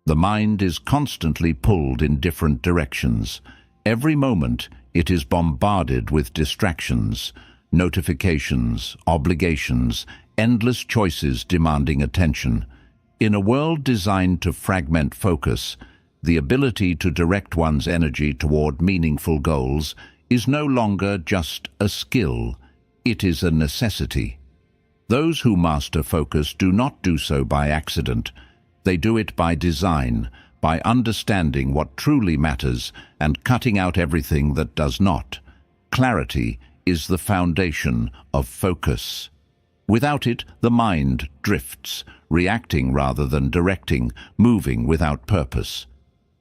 The mind is constantly pulled in different directions. Every moment it is bombarded with distractions, notifications, obligations, endless choices demanding attention. In a world designed to fragment focus, the ability to direct one's energy toward meaningful goals is no longer just a skill, it is a necessity. Those who master focus do not do so by accident. They do it by design, by understanding what truly matters and cutting out everything that does not. Clarity is the foundation of focus. Without it, the mind drifts, reacting rather than directing, moving without purpose.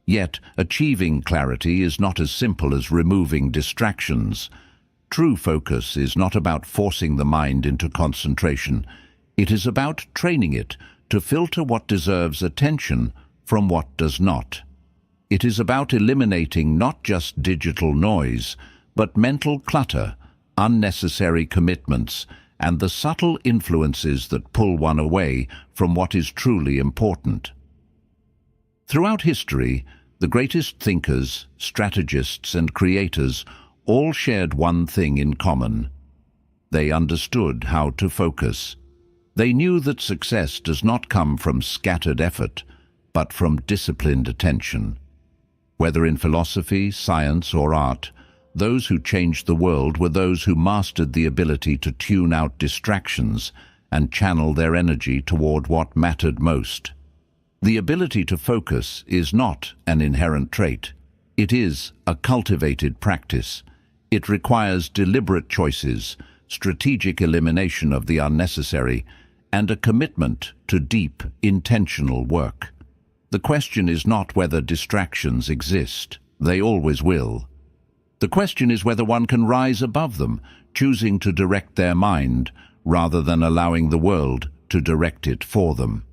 Yet, achieving clarity is not as simple as removing distractions. True focus is not about forcing the mind into concentration. It is about training it to filter what deserves attention from what does not. It is about eliminating not just digital noise, but mental clutter, unnecessary commitments, and the subtle influences that pull one away from what is truly important. Throughout history, the greatest thinkers, strategists, and creators all shared one thing in common. They understood how to focus. They knew that success does not come from scattered effort, but from disciplined attention. Whether in philosophy, science, or art, those who changed the world were those who mastered the ability to tune out distractions and channel their energy toward what mattered most. The ability to focus is not an inherent trait. It is a cultivated practice. It requires deliberate choices, strategic elimination of the unnecessary, and a commitment to deep, intentional work. The question is not whether distractions exist. They always will. The question is whether one can rise above them, choosing to direct their mind rather than allowing the world to direct it for them.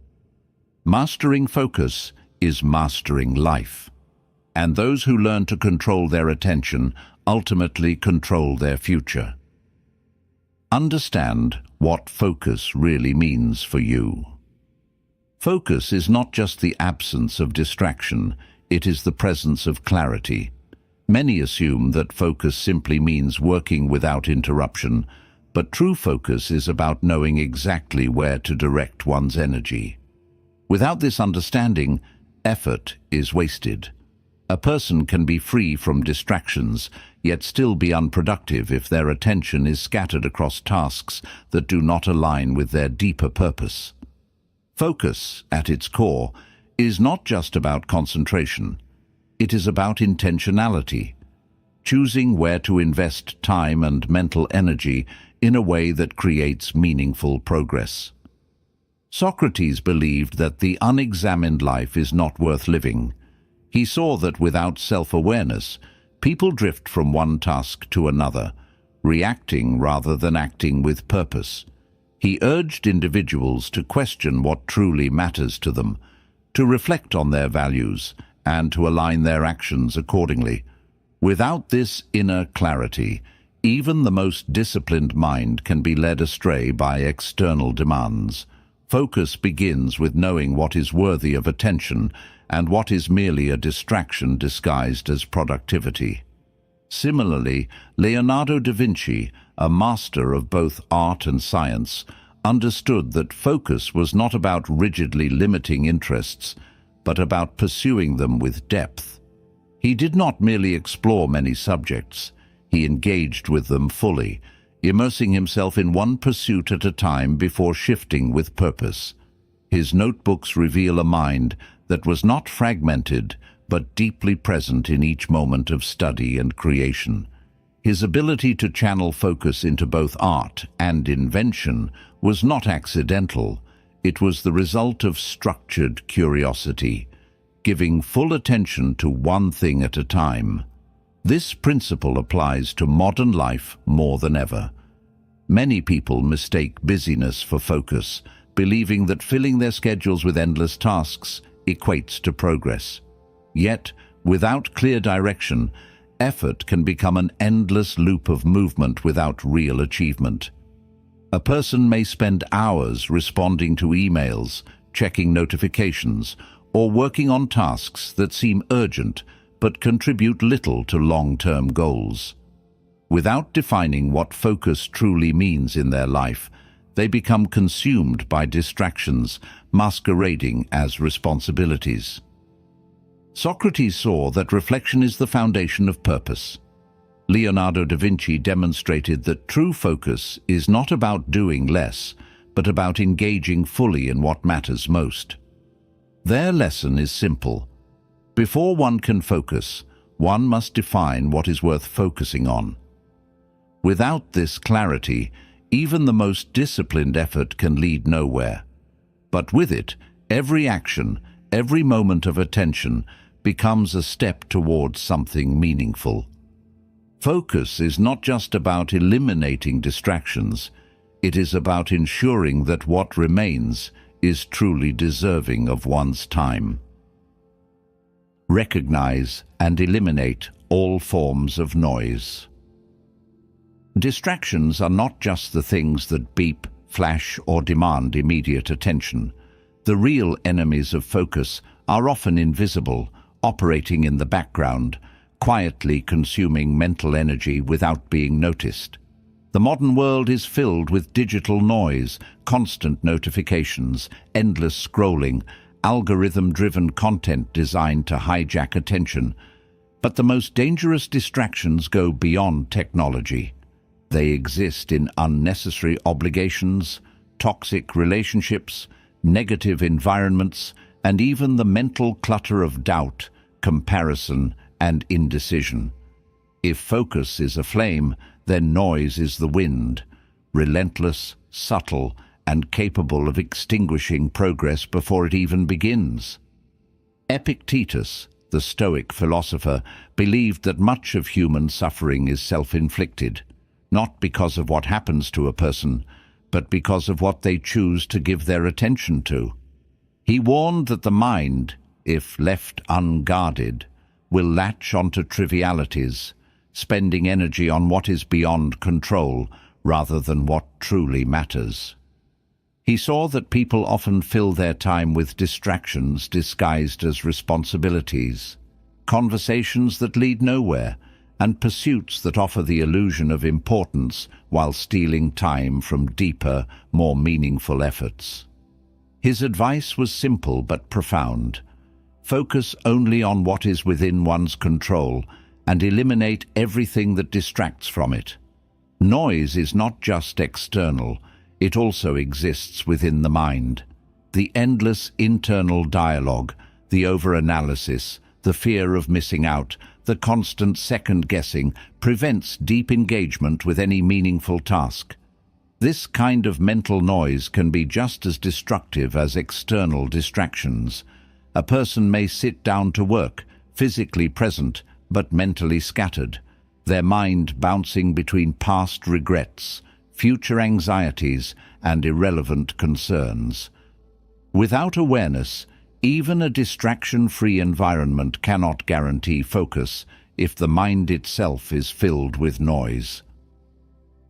Mastering focus is mastering life, and those who learn to control their attention ultimately control their future. Understand what focus really means for you. Focus is not just the absence of distraction, it is the presence of clarity. Many assume that focus simply means working without interruption, but true focus is about knowing exactly where to direct one's energy. Without this understanding, effort is wasted. A person can be free from distractions, yet still be unproductive if their attention is scattered across tasks that do not align with their deeper purpose. Focus, at its core, is not just about concentration. It is about intentionality, choosing where to invest time and mental energy in a way that creates meaningful progress. Socrates believed that the unexamined life is not worth living. He saw that without self-awareness, people drift from one task to another, reacting rather than acting with purpose. He urged individuals to question what truly matters to them, to reflect on their values, and to align their actions accordingly. Without this inner clarity, even the most disciplined mind can be led astray by external demands. Focus begins with knowing what is worthy of attention and what is merely a distraction disguised as productivity. Similarly, Leonardo da Vinci, a master of both art and science, understood that focus was not about rigidly limiting interests, but about pursuing them with depth. He did not merely explore many subjects, he engaged with them fully, immersing himself in one pursuit at a time before shifting with purpose. His notebooks reveal a mind that was not fragmented, but deeply present in each moment of study and creation. His ability to channel focus into both art and invention was not accidental. It was the result of structured curiosity, giving full attention to one thing at a time. This principle applies to modern life more than ever. Many people mistake busyness for focus, believing that filling their schedules with endless tasks equates to progress. Yet, without clear direction, effort can become an endless loop of movement without real achievement. A person may spend hours responding to emails, checking notifications, or working on tasks that seem urgent but contribute little to long-term goals. Without defining what focus truly means in their life, they become consumed by distractions masquerading as responsibilities. Socrates saw that reflection is the foundation of purpose. Leonardo da Vinci demonstrated that true focus is not about doing less, but about engaging fully in what matters most. Their lesson is simple. Before one can focus, one must define what is worth focusing on. Without this clarity, even the most disciplined effort can lead nowhere. But with it, every action, every moment of attention becomes a step towards something meaningful. Focus is not just about eliminating distractions, it is about ensuring that what remains is truly deserving of one's time. Recognize and eliminate all forms of noise. Distractions are not just the things that beep, flash, or demand immediate attention. The real enemies of focus are often invisible, operating in the background, quietly consuming mental energy without being noticed. The modern world is filled with digital noise, constant notifications, endless scrolling, algorithm-driven content designed to hijack attention. But the most dangerous distractions go beyond technology. They exist in unnecessary obligations, toxic relationships, negative environments, and even the mental clutter of doubt, comparison, and indecision. If focus is a flame, then noise is the wind, relentless, subtle, and capable of extinguishing progress before it even begins. Epictetus, the Stoic philosopher, believed that much of human suffering is self-inflicted, not because of what happens to a person, but because of what they choose to give their attention to. He warned that the mind, if left unguarded, will latch onto trivialities, spending energy on what is beyond control rather than what truly matters. He saw that people often fill their time with distractions disguised as responsibilities, conversations that lead nowhere, and pursuits that offer the illusion of importance while stealing time from deeper, more meaningful efforts. His advice was simple but profound. Focus only on what is within one's control and eliminate everything that distracts from it. Noise is not just external, it also exists within the mind. The endless internal dialogue, the overanalysis, the fear of missing out, the constant second-guessing prevents deep engagement with any meaningful task. This kind of mental noise can be just as destructive as external distractions. A person may sit down to work, physically present, but mentally scattered, their mind bouncing between past regrets, future anxieties, and irrelevant concerns. Without awareness, even a distraction-free environment cannot guarantee focus if the mind itself is filled with noise.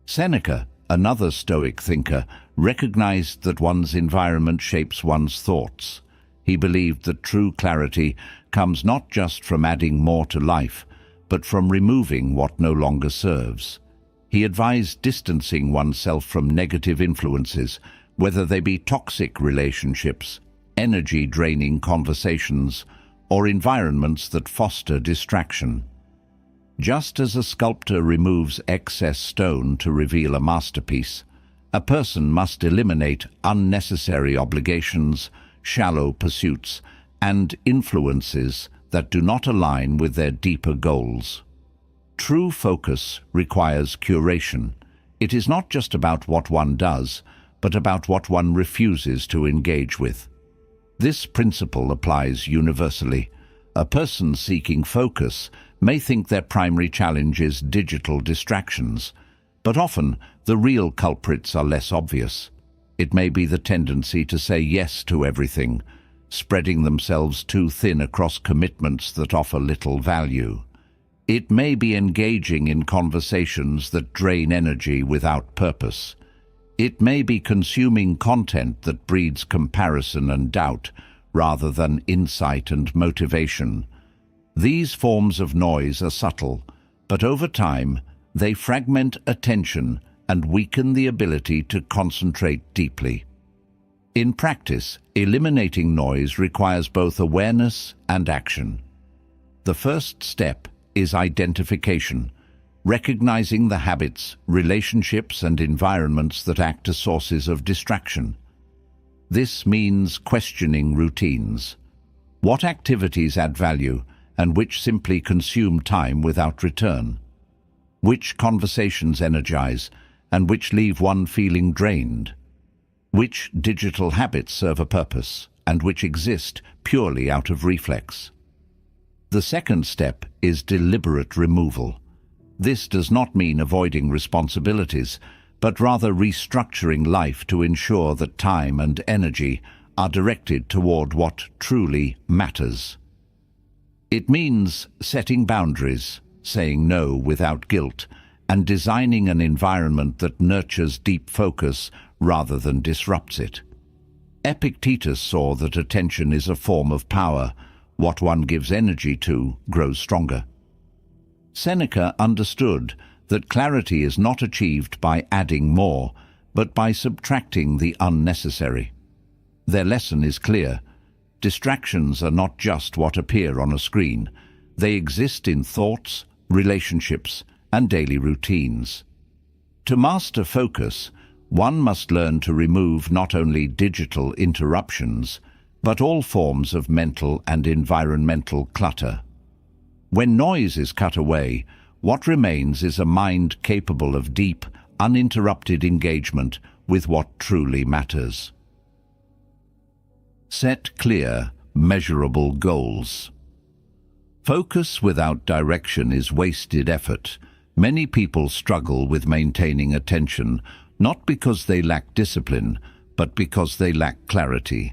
Seneca, another Stoic thinker, recognized that one's environment shapes one's thoughts. He believed that true clarity comes not just from adding more to life, but from removing what no longer serves. He advised distancing oneself from negative influences, whether they be toxic relationships, energy-draining conversations, or environments that foster distraction. Just as a sculptor removes excess stone to reveal a masterpiece, a person must eliminate unnecessary obligations, shallow pursuits, and influences that do not align with their deeper goals. True focus requires curation. It is not just about what one does, but about what one refuses to engage with. This principle applies universally. A person seeking focus may think their primary challenge is digital distractions, but often the real culprits are less obvious. It may be the tendency to say yes to everything, spreading themselves too thin across commitments that offer little value. It may be engaging in conversations that drain energy without purpose. It may be consuming content that breeds comparison and doubt, rather than insight and motivation. These forms of noise are subtle, but over time they fragment attention and weaken the ability to concentrate deeply. In practice, eliminating noise requires both awareness and action. The first step is identification, recognizing the habits, relationships, and environments that act as sources of distraction. This means questioning routines. What activities add value and which simply consume time without return? Which conversations energize and which leave one feeling drained? Which digital habits serve a purpose and which exist purely out of reflex? The second step is deliberate removal. This does not mean avoiding responsibilities, but rather restructuring life to ensure that time and energy are directed toward what truly matters. It means setting boundaries, saying no without guilt, and designing an environment that nurtures deep focus rather than disrupts it. Epictetus saw that attention is a form of power. What one gives energy to grows stronger. Seneca understood that clarity is not achieved by adding more, but by subtracting the unnecessary. Their lesson is clear. Distractions are not just what appear on a screen. They exist in thoughts, relationships, and daily routines. To master focus, one must learn to remove not only digital interruptions, but all forms of mental and environmental clutter. When noise is cut away, what remains is a mind capable of deep, uninterrupted engagement with what truly matters. Set clear, measurable goals. Focus without direction is wasted effort. Many people struggle with maintaining attention, not because they lack discipline, but because they lack clarity.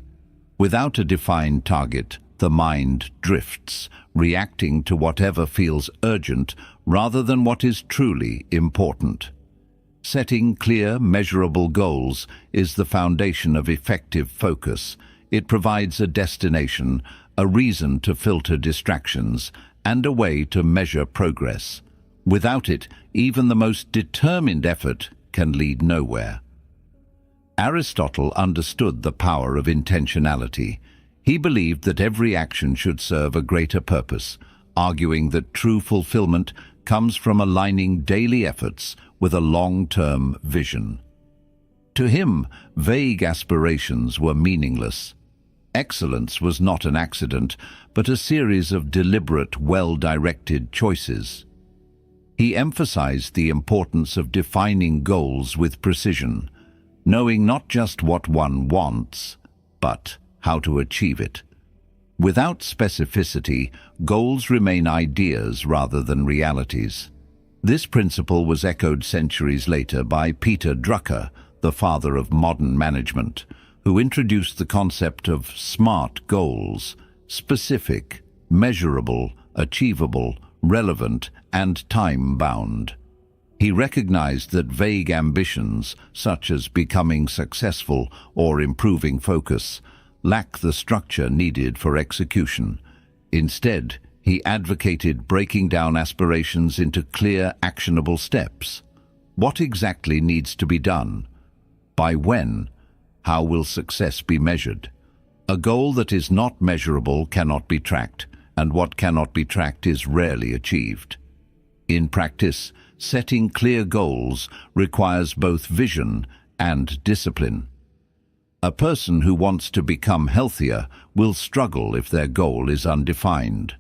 Without a defined target, the mind drifts, reacting to whatever feels urgent rather than what is truly important. Setting clear, measurable goals is the foundation of effective focus. It provides a destination, a reason to filter distractions, and a way to measure progress. Without it, even the most determined effort can lead nowhere. Aristotle understood the power of intentionality. He believed that every action should serve a greater purpose, arguing that true fulfillment comes from aligning daily efforts with a long-term vision. To him, vague aspirations were meaningless. Excellence was not an accident, but a series of deliberate, well-directed choices. He emphasized the importance of defining goals with precision, knowing not just what one wants, but how to achieve it. Without specificity, goals remain ideas rather than realities. This principle was echoed centuries later by Peter Drucker, the father of modern management, who introduced the concept of SMART goals: specific, measurable, achievable, relevant, and time-bound. He recognized that vague ambitions, such as becoming successful or improving focus, lack the structure needed for execution. Instead, he advocated breaking down aspirations into clear, actionable steps. What exactly needs to be done? By when? How will success be measured? A goal that is not measurable cannot be tracked, and what cannot be tracked is rarely achieved. In practice, setting clear goals requires both vision and discipline. A person who wants to become healthier will struggle if their goal is undefined.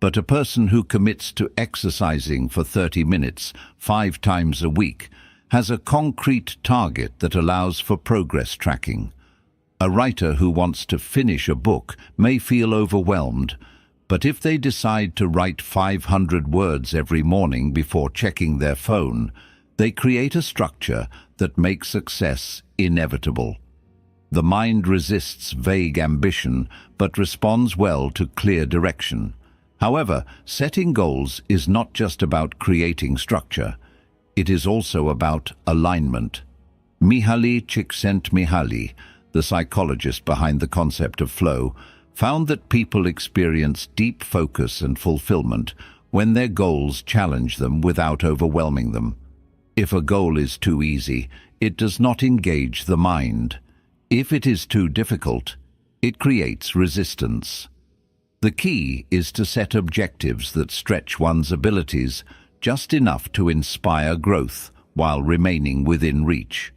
But a person who commits to exercising for 30 minutes, 5 times a week, has a concrete target that allows for progress tracking. A writer who wants to finish a book may feel overwhelmed, but if they decide to write 500 words every morning before checking their phone, they create a structure that makes success inevitable. The mind resists vague ambition, but responds well to clear direction. However, setting goals is not just about creating structure. It is also about alignment. Mihaly Csikszentmihalyi, the psychologist behind the concept of flow, found that people experience deep focus and fulfillment when their goals challenge them without overwhelming them. If a goal is too easy, it does not engage the mind. If it is too difficult, it creates resistance. The key is to set objectives that stretch one's abilities just enough to inspire growth while remaining within reach.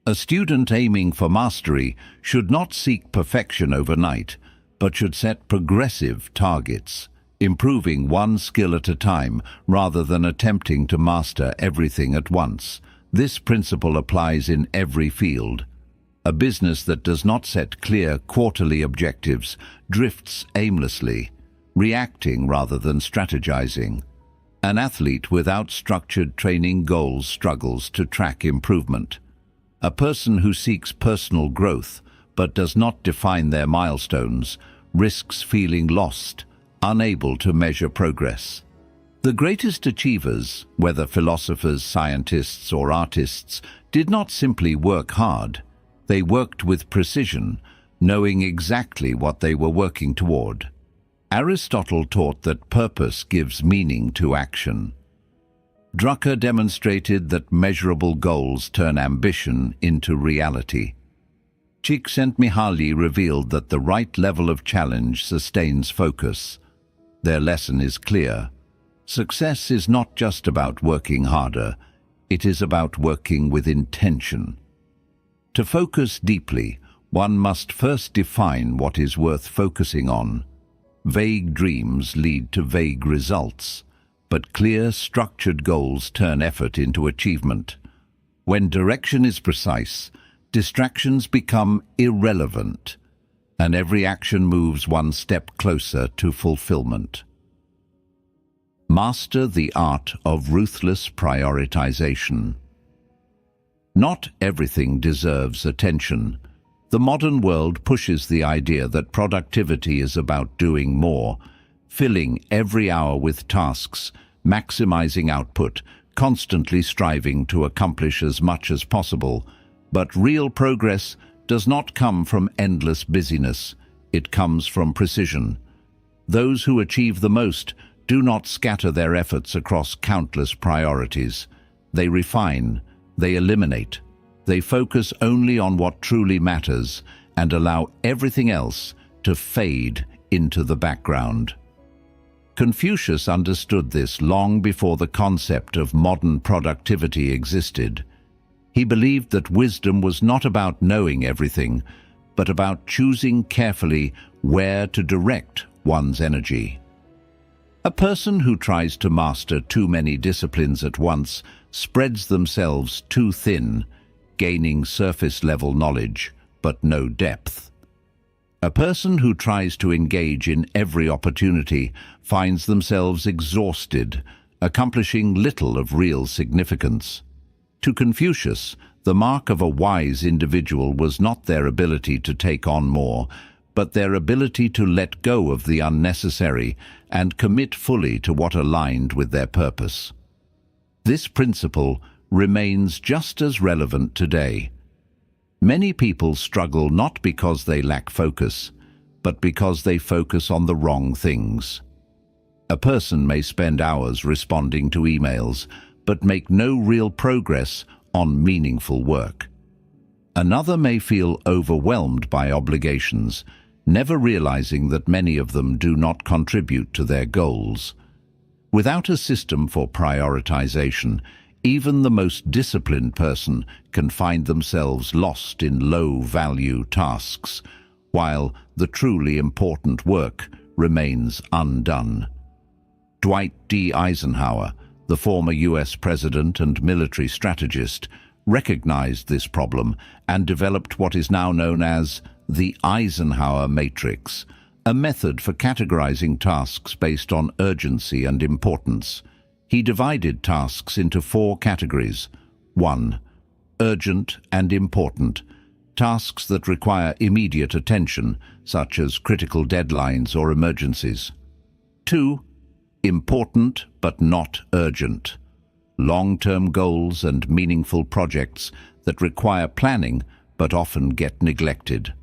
A student aiming for mastery should not seek perfection overnight, but should set progressive targets, improving one skill at a time rather than attempting to master everything at once. This principle applies in every field. A business that does not set clear quarterly objectives drifts aimlessly, reacting rather than strategizing. An athlete without structured training goals struggles to track improvement. A person who seeks personal growth but does not define their milestones risks feeling lost, unable to measure progress. The greatest achievers, whether philosophers, scientists, or artists, did not simply work hard. They worked with precision, knowing exactly what they were working toward. Aristotle taught that purpose gives meaning to action. Drucker demonstrated that measurable goals turn ambition into reality. Csikszentmihalyi revealed that the right level of challenge sustains focus. Their lesson is clear. Success is not just about working harder, it is about working with intention. To focus deeply, one must first define what is worth focusing on. Vague dreams lead to vague results, but clear, structured goals turn effort into achievement. When direction is precise, distractions become irrelevant, and every action moves one step closer to fulfillment. Master the art of ruthless prioritization. Not everything deserves attention. The modern world pushes the idea that productivity is about doing more, filling every hour with tasks, maximizing output, constantly striving to accomplish as much as possible. But real progress does not come from endless busyness. It comes from precision. Those who achieve the most do not scatter their efforts across countless priorities. They refine, they eliminate, they focus only on what truly matters and allow everything else to fade into the background. Confucius understood this long before the concept of modern productivity existed. He believed that wisdom was not about knowing everything, but about choosing carefully where to direct one's energy. A person who tries to master too many disciplines at once spreads themselves too thin, gaining surface-level knowledge, but no depth. A person who tries to engage in every opportunity finds themselves exhausted, accomplishing little of real significance. To Confucius, the mark of a wise individual was not their ability to take on more, but their ability to let go of the unnecessary and commit fully to what aligned with their purpose. This principle remains just as relevant today. Many people struggle not because they lack focus, but because they focus on the wrong things. A person may spend hours responding to emails, but make no real progress on meaningful work. Another may feel overwhelmed by obligations, never realizing that many of them do not contribute to their goals. Without a system for prioritization, even the most disciplined person can find themselves lost in low-value tasks, while the truly important work remains undone. Dwight D. Eisenhower, the former U.S. president and military strategist, recognized this problem and developed what is now known as the Eisenhower Matrix, a method for categorizing tasks based on urgency and importance. He divided tasks into 4 categories. 1. Urgent and important. Tasks that require immediate attention, such as critical deadlines or emergencies. 2. Important but not urgent. Long-term goals and meaningful projects that require planning but often get neglected.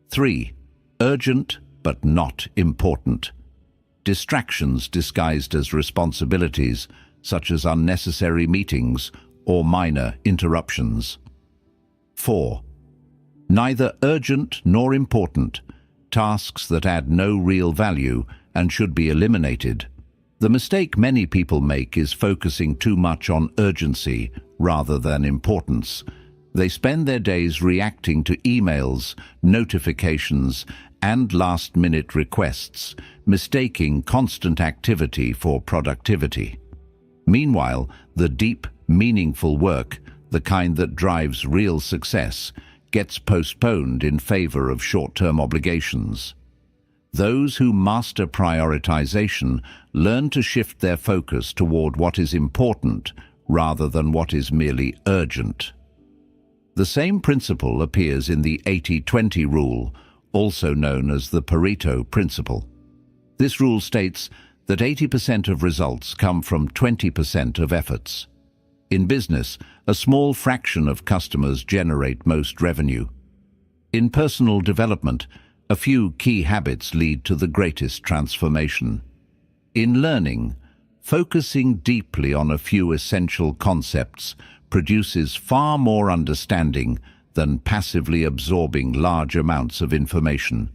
3. urgent but not important. Distractions disguised as responsibilities, such as unnecessary meetings or minor interruptions. 4. Neither urgent nor important, tasks that add no real value and should be eliminated. The mistake many people make is focusing too much on urgency rather than importance. They spend their days reacting to emails, notifications, and last-minute requests, mistaking constant activity for productivity. Meanwhile, the deep, meaningful work, the kind that drives real success, gets postponed in favor of short-term obligations. Those who master prioritization learn to shift their focus toward what is important rather than what is merely urgent. The same principle appears in the 80-20 rule, also known as the Pareto principle. This rule states that 80% of results come from 20% of efforts. In business, a small fraction of customers generate most revenue. In personal development, a few key habits lead to the greatest transformation. In learning, focusing deeply on a few essential concepts produces far more understanding than passively absorbing large amounts of information.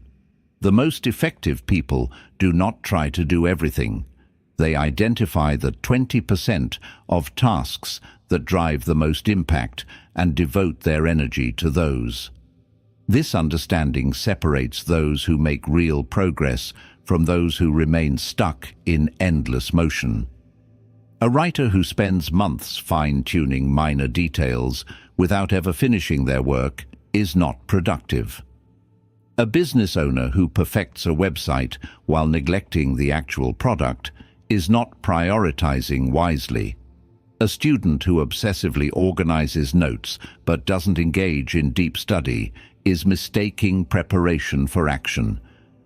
The most effective people do not try to do everything. They identify the 20% of tasks that drive the most impact and devote their energy to those. This understanding separates those who make real progress from those who remain stuck in endless motion. A writer who spends months fine-tuning minor details without ever finishing their work is not productive. A business owner who perfects a website while neglecting the actual product is not prioritizing wisely. A student who obsessively organizes notes but doesn't engage in deep study is mistaking preparation for action.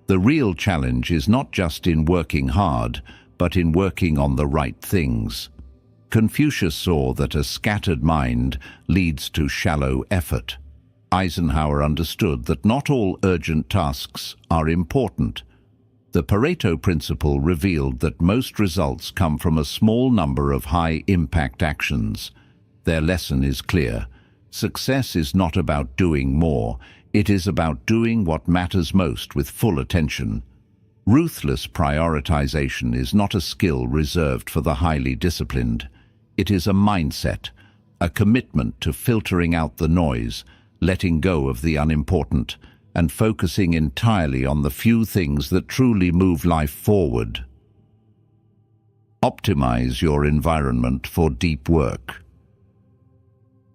The real challenge is not just in working hard, but in working on the right things. Confucius saw that a scattered mind leads to shallow effort. Eisenhower understood that not all urgent tasks are important. The Pareto principle revealed that most results come from a small number of high-impact actions. Their lesson is clear. Success is not about doing more. It is about doing what matters most with full attention. Ruthless prioritization is not a skill reserved for the highly disciplined. It is a mindset, a commitment to filtering out the noise, letting go of the unimportant, and focusing entirely on the few things that truly move life forward. Optimize your environment for deep work.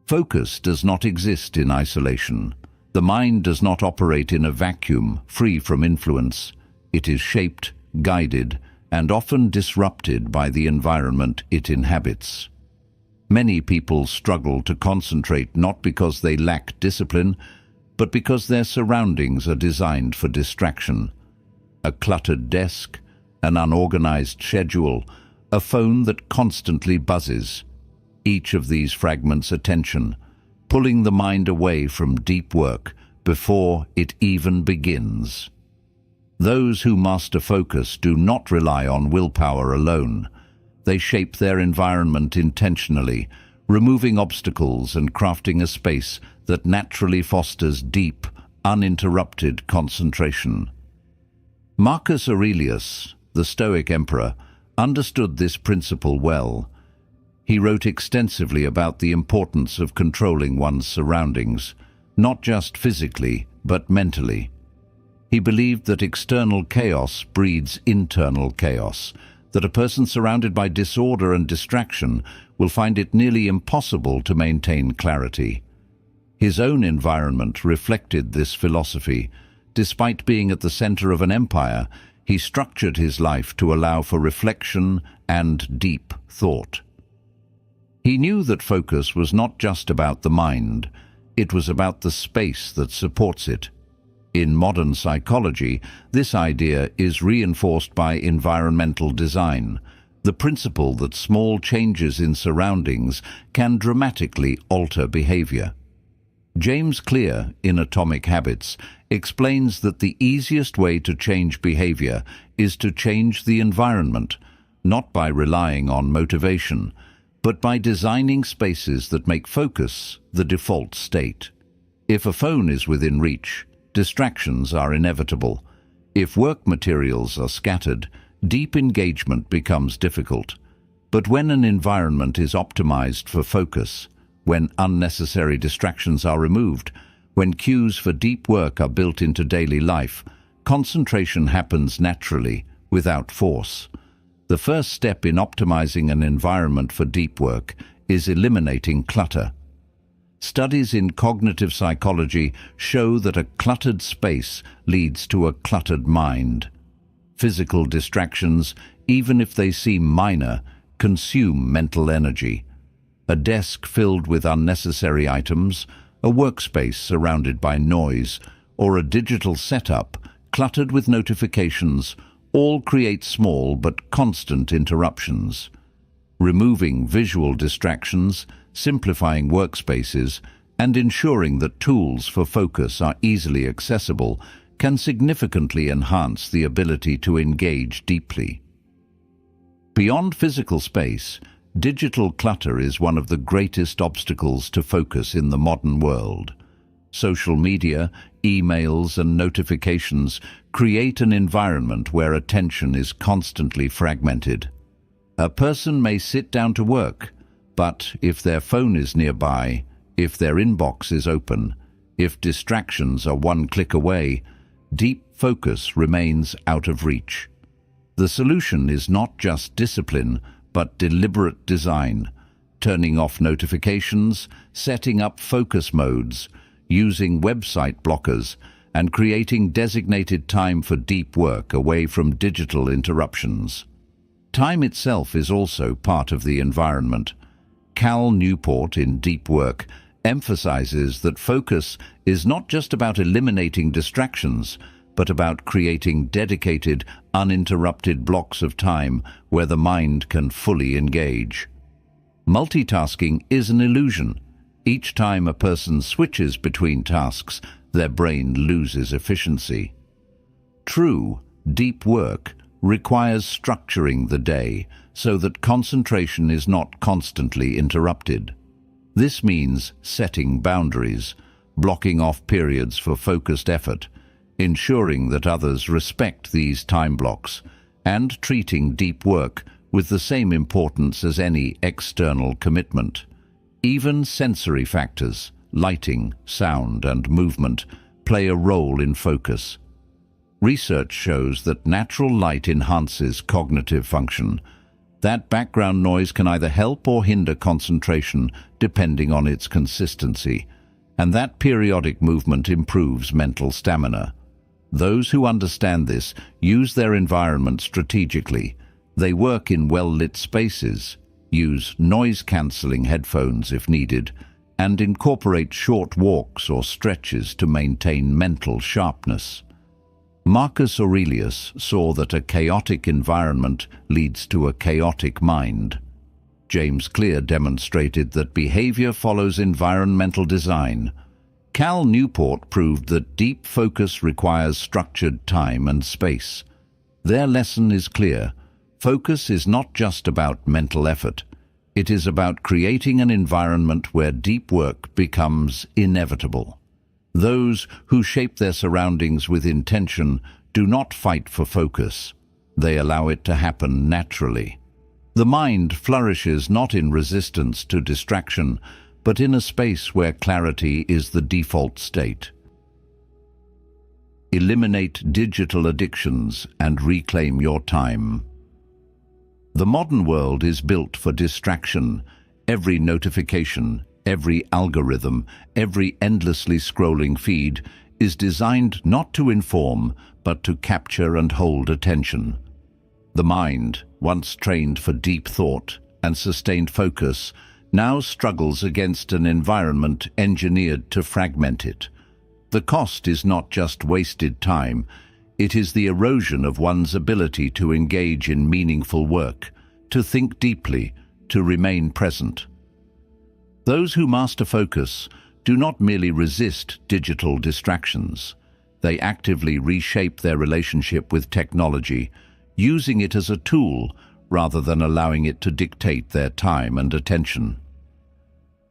Focus does not exist in isolation. The mind does not operate in a vacuum, free from influence. It is shaped, guided, and often disrupted by the environment it inhabits. Many people struggle to concentrate not because they lack discipline, but because their surroundings are designed for distraction. A cluttered desk, an unorganized schedule, a phone that constantly buzzes. Each of these fragments attention, pulling the mind away from deep work before it even begins. Those who master focus do not rely on willpower alone. They shape their environment intentionally, removing obstacles and crafting a space that naturally fosters deep, uninterrupted concentration. Marcus Aurelius, the Stoic emperor, understood this principle well. He wrote extensively about the importance of controlling one's surroundings, not just physically, but mentally. He believed that external chaos breeds internal chaos, that a person surrounded by disorder and distraction will find it nearly impossible to maintain clarity. His own environment reflected this philosophy. Despite being at the center of an empire, he structured his life to allow for reflection and deep thought. He knew that focus was not just about the mind, it was about the space that supports it. In modern psychology, this idea is reinforced by environmental design, the principle that small changes in surroundings can dramatically alter behavior. James Clear, in Atomic Habits, explains that the easiest way to change behavior is to change the environment, not by relying on motivation, but by designing spaces that make focus the default state. If a phone is within reach, distractions are inevitable. If work materials are scattered, deep engagement becomes difficult. But when an environment is optimized for focus, when unnecessary distractions are removed, when cues for deep work are built into daily life, concentration happens naturally, without force. The first step in optimizing an environment for deep work is eliminating clutter. Studies in cognitive psychology show that a cluttered space leads to a cluttered mind. Physical distractions, even if they seem minor, consume mental energy. A desk filled with unnecessary items, a workspace surrounded by noise, or a digital setup cluttered with notifications all create small but constant interruptions. Removing visual distractions, simplifying workspaces, and ensuring that tools for focus are easily accessible can significantly enhance the ability to engage deeply. Beyond physical space, digital clutter is one of the greatest obstacles to focus in the modern world. Social media, emails, and notifications create an environment where attention is constantly fragmented. A person may sit down to work, but if their phone is nearby, if their inbox is open, if distractions are one click away, deep focus remains out of reach. The solution is not just discipline, but deliberate design, turning off notifications, setting up focus modes, using website blockers, and creating designated time for deep work away from digital interruptions. Time itself is also part of the environment. Cal Newport in Deep Work emphasizes that focus is not just about eliminating distractions, but about creating dedicated, uninterrupted blocks of time where the mind can fully engage. Multitasking is an illusion. Each time a person switches between tasks, their brain loses efficiency. True, deep work requires structuring the day so that concentration is not constantly interrupted. This means setting boundaries, blocking off periods for focused effort, ensuring that others respect these time blocks, and treating deep work with the same importance as any external commitment. Even sensory factors, lighting, sound, and movement, play a role in focus. Research shows that natural light enhances cognitive function. That background noise can either help or hinder concentration depending on its consistency, and that periodic movement improves mental stamina. Those who understand this use their environment strategically. They work in well-lit spaces, use noise-cancelling headphones if needed, and incorporate short walks or stretches to maintain mental sharpness. Marcus Aurelius saw that a chaotic environment leads to a chaotic mind. James Clear demonstrated that behavior follows environmental design. Cal Newport proved that deep focus requires structured time and space. Their lesson is clear. Focus is not just about mental effort. It is about creating an environment where deep work becomes inevitable. Those who shape their surroundings with intention do not fight for focus. They allow it to happen naturally. The mind flourishes not in resistance to distraction, but in a space where clarity is the default state. Eliminate digital addictions and reclaim your time. The modern world is built for distraction. Every notification, every algorithm, every endlessly scrolling feed is designed not to inform, but to capture and hold attention. The mind, once trained for deep thought and sustained focus, now struggles against an environment engineered to fragment it. The cost is not just wasted time, it is the erosion of one's ability to engage in meaningful work, to think deeply, to remain present. Those who master focus do not merely resist digital distractions. They actively reshape their relationship with technology, using it as a tool rather than allowing it to dictate their time and attention.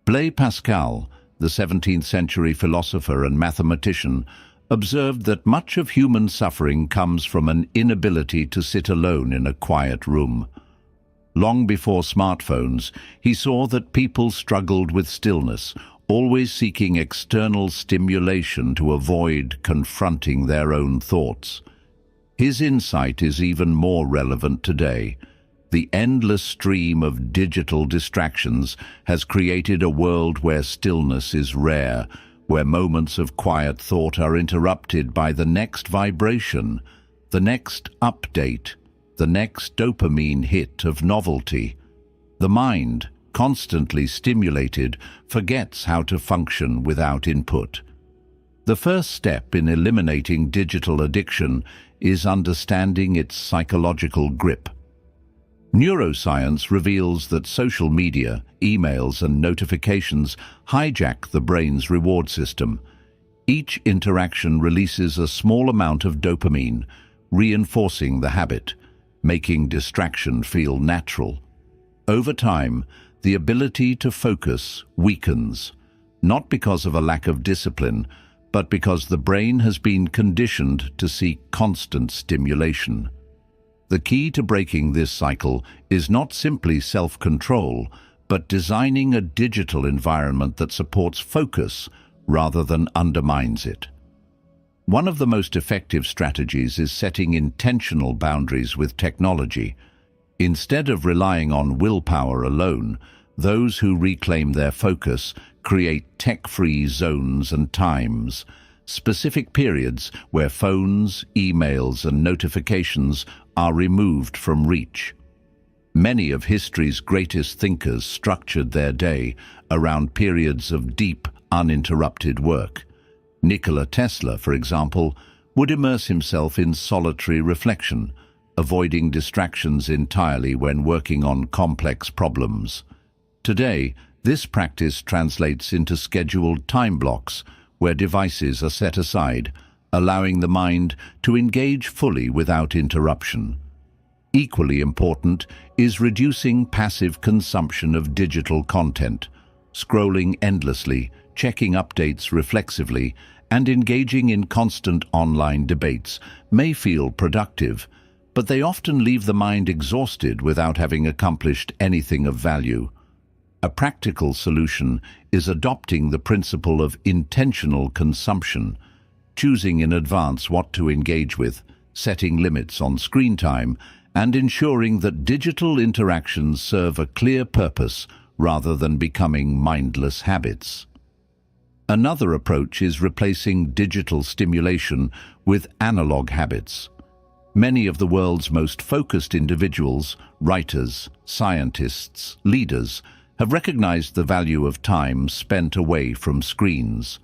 Blaise Pascal, the 17th century philosopher and mathematician, observed that much of human suffering comes from an inability to sit alone in a quiet room. Long before smartphones, he saw that people struggled with stillness, always seeking external stimulation to avoid confronting their own thoughts. His insight is even more relevant today. The endless stream of digital distractions has created a world where stillness is rare, where moments of quiet thought are interrupted by the next vibration, the next update, the next dopamine hit of novelty. The mind, constantly stimulated, forgets how to function without input. The first step in eliminating digital addiction is understanding its psychological grip. Neuroscience reveals that social media, emails, and notifications hijack the brain's reward system. Each interaction releases a small amount of dopamine, reinforcing the habit, making distraction feel natural. Over time, the ability to focus weakens, not because of a lack of discipline, but because the brain has been conditioned to seek constant stimulation. The key to breaking this cycle is not simply self-control, but designing a digital environment that supports focus rather than undermines it. One of the most effective strategies is setting intentional boundaries with technology. Instead of relying on willpower alone, those who reclaim their focus create tech-free zones and times, specific periods where phones, emails, and notifications are removed from reach. Many of history's greatest thinkers structured their day around periods of deep, uninterrupted work. Nikola Tesla, for example, would immerse himself in solitary reflection, avoiding distractions entirely when working on complex problems. Today, this practice translates into scheduled time blocks where devices are set aside, allowing the mind to engage fully without interruption. Equally important is reducing passive consumption of digital content. Scrolling endlessly, checking updates reflexively, and engaging in constant online debates may feel productive, but they often leave the mind exhausted without having accomplished anything of value. A practical solution is adopting the principle of intentional consumption, choosing in advance what to engage with, setting limits on screen time, and ensuring that digital interactions serve a clear purpose rather than becoming mindless habits. Another approach is replacing digital stimulation with analog habits. Many of the world's most focused individuals, writers, scientists, leaders, have recognized the value of time spent away from screens.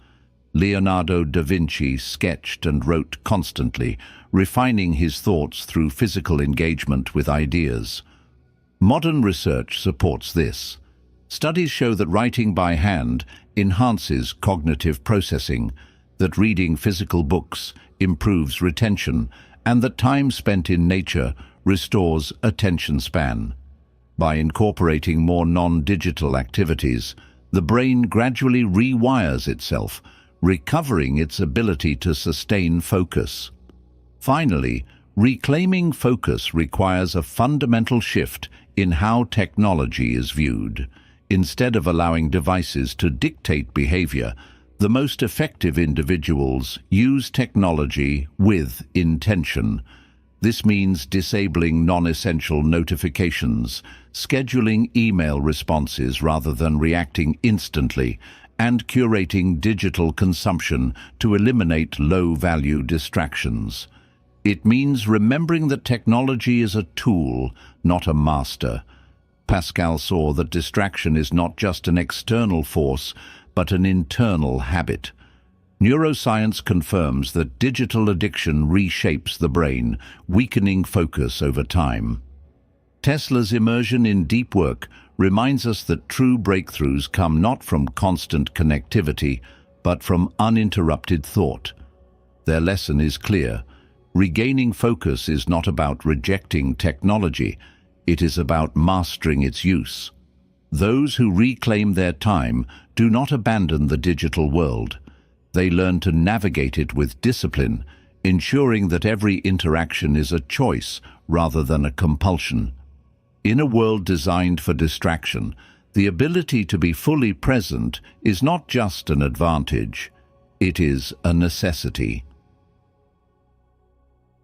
Leonardo da Vinci sketched and wrote constantly, refining his thoughts through physical engagement with ideas. Modern research supports this. Studies show that writing by hand enhances cognitive processing, that reading physical books improves retention, and that time spent in nature restores attention span. By incorporating more non-digital activities, the brain gradually rewires itself, recovering its ability to sustain focus. Finally, reclaiming focus requires a fundamental shift in how technology is viewed. Instead of allowing devices to dictate behavior, the most effective individuals use technology with intention. This means disabling non-essential notifications, scheduling email responses rather than reacting instantly, and curating digital consumption to eliminate low-value distractions. It means remembering that technology is a tool, not a master. Pascal saw that distraction is not just an external force, but an internal habit. Neuroscience confirms that digital addiction reshapes the brain, weakening focus over time. Tesla's immersion in deep work reminds us that true breakthroughs come not from constant connectivity, but from uninterrupted thought. Their lesson is clear. Regaining focus is not about rejecting technology, it is about mastering its use. Those who reclaim their time do not abandon the digital world. They learn to navigate it with discipline, ensuring that every interaction is a choice rather than a compulsion. In a world designed for distraction, the ability to be fully present is not just an advantage, it is a necessity.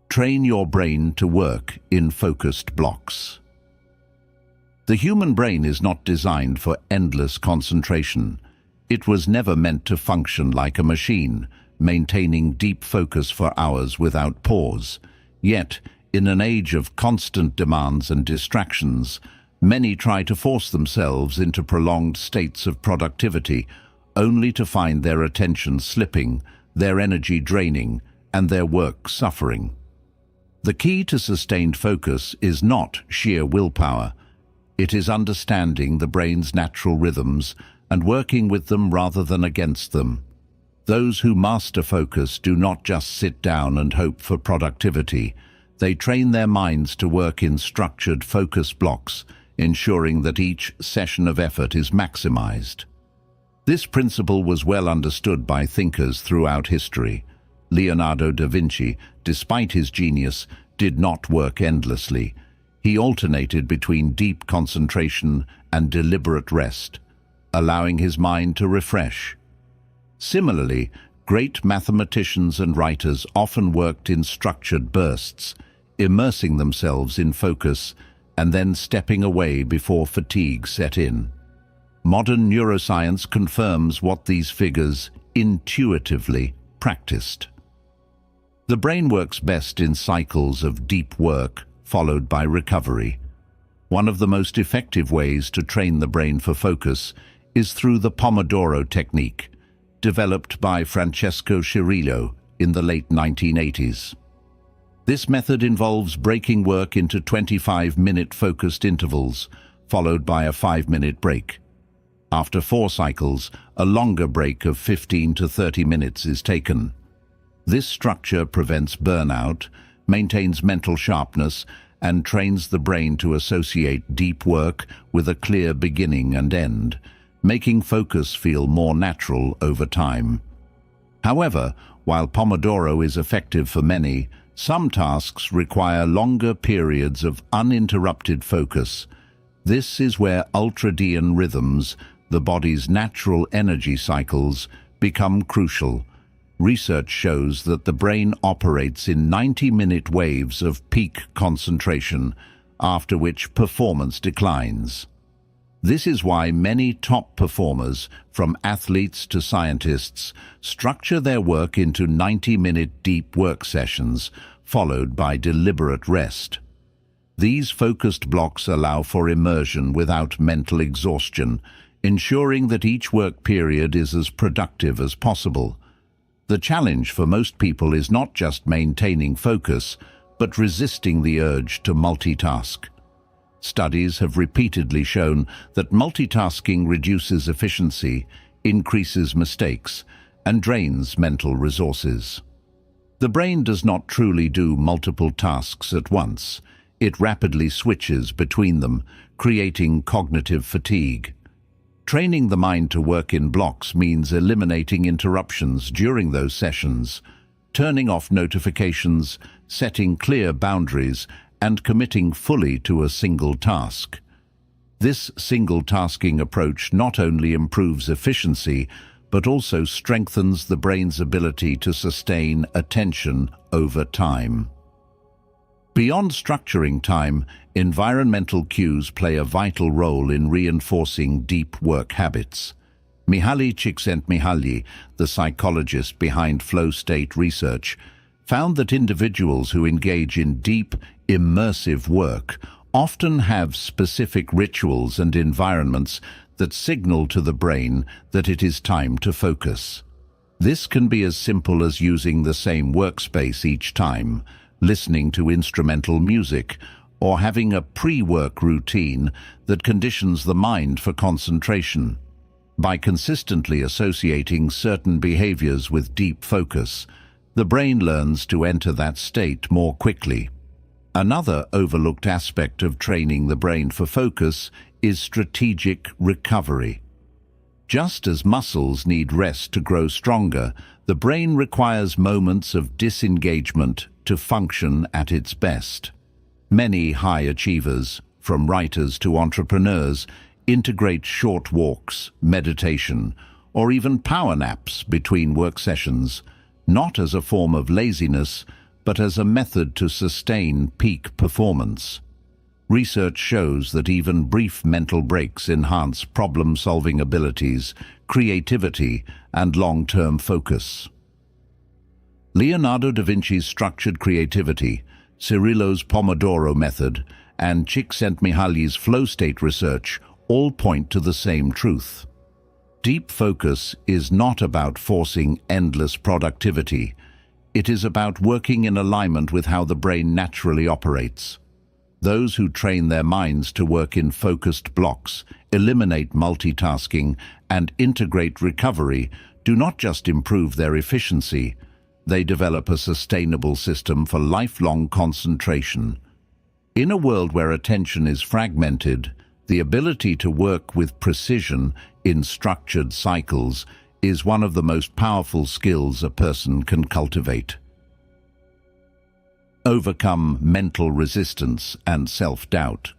Train your brain to work in focused blocks. The human brain is not designed for endless concentration. It was never meant to function like a machine, maintaining deep focus for hours without pause. Yet, in an age of constant demands and distractions, many try to force themselves into prolonged states of productivity, only to find their attention slipping, their energy draining, and their work suffering. The key to sustained focus is not sheer willpower. It is understanding the brain's natural rhythms and working with them rather than against them. Those who master focus do not just sit down and hope for productivity. They train their minds to work in structured focus blocks, ensuring that each session of effort is maximized. This principle was well understood by thinkers throughout history. Leonardo da Vinci, despite his genius, did not work endlessly. He alternated between deep concentration and deliberate rest, allowing his mind to refresh. Similarly, great mathematicians and writers often worked in structured bursts, immersing themselves in focus and then stepping away before fatigue set in. Modern neuroscience confirms what these figures intuitively practiced. The brain works best in cycles of deep work, followed by recovery. One of the most effective ways to train the brain for focus is through the Pomodoro technique, developed by Francesco Cirillo in the late 1980s. This method involves breaking work into 25-minute focused intervals, followed by a 5-minute break. After 4 cycles, a longer break of 15 to 30 minutes is taken. This structure prevents burnout, maintains mental sharpness, and trains the brain to associate deep work with a clear beginning and end, making focus feel more natural over time. However, while Pomodoro is effective for many, some tasks require longer periods of uninterrupted focus. This is where ultradian rhythms, the body's natural energy cycles, become crucial. Research shows that the brain operates in 90-minute waves of peak concentration, after which performance declines. This is why many top performers, from athletes to scientists, structure their work into 90-minute deep work sessions, followed by deliberate rest. These focused blocks allow for immersion without mental exhaustion, ensuring that each work period is as productive as possible. The challenge for most people is not just maintaining focus, but resisting the urge to multitask. Studies have repeatedly shown that multitasking reduces efficiency, increases mistakes, and drains mental resources. The brain does not truly do multiple tasks at once. It rapidly switches between them, creating cognitive fatigue. Training the mind to work in blocks means eliminating interruptions during those sessions, turning off notifications, setting clear boundaries, and committing fully to a single task. This single-tasking approach not only improves efficiency, but also strengthens the brain's ability to sustain attention over time. Beyond structuring time, environmental cues play a vital role in reinforcing deep work habits. Mihaly Csikszentmihalyi, the psychologist behind flow state research, found that individuals who engage in deep, immersive work often have specific rituals and environments that signal to the brain that it is time to focus. This can be as simple as using the same workspace each time, listening to instrumental music, or having a pre-work routine that conditions the mind for concentration. By consistently associating certain behaviors with deep focus, The brain learns to enter that state more quickly. Another overlooked aspect of training the brain for focus is strategic recovery. Just as muscles need rest to grow stronger, the brain requires moments of disengagement to function at its best. Many high achievers, from writers to entrepreneurs, integrate short walks, meditation, or even power naps between work sessions, not as a form of laziness, but as a method to sustain peak performance. Research shows that even brief mental breaks enhance problem-solving abilities, creativity, and long-term focus. Leonardo da Vinci's structured creativity, Cirillo's Pomodoro method, and Csikszentmihalyi's flow state research all point to the same truth. Deep focus is not about forcing endless productivity. It is about working in alignment with how the brain naturally operates. Those who train their minds to work in focused blocks, eliminate multitasking, and integrate recovery do not just improve their efficiency, they develop a sustainable system for lifelong concentration. In a world where attention is fragmented, the ability to work with precision in structured cycles is one of the most powerful skills a person can cultivate. Overcome mental resistance and self-doubt.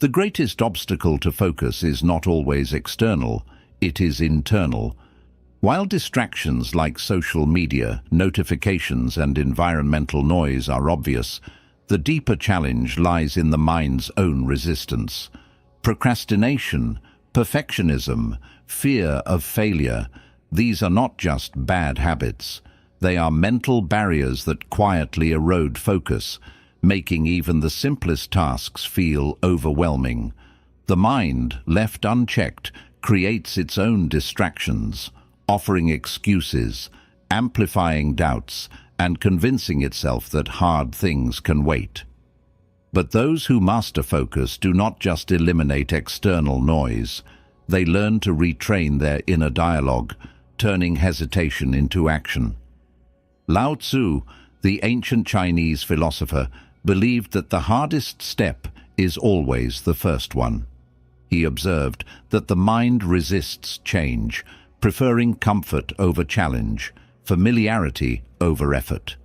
The greatest obstacle to focus is not always external, it is internal. While distractions like social media, notifications, and environmental noise are obvious, the deeper challenge lies in the mind's own resistance. Procrastination, perfectionism, fear of failure, these are not just bad habits. They are mental barriers that quietly erode focus, making even the simplest tasks feel overwhelming. The mind, left unchecked, creates its own distractions, offering excuses, amplifying doubts, and convincing itself that hard things can wait. But those who master focus do not just eliminate external noise. They learn to retrain their inner dialogue, turning hesitation into action. Lao Tzu, the ancient Chinese philosopher, believed that the hardest step is always the first one. He observed that the mind resists change, preferring comfort over challenge, familiarity over effort.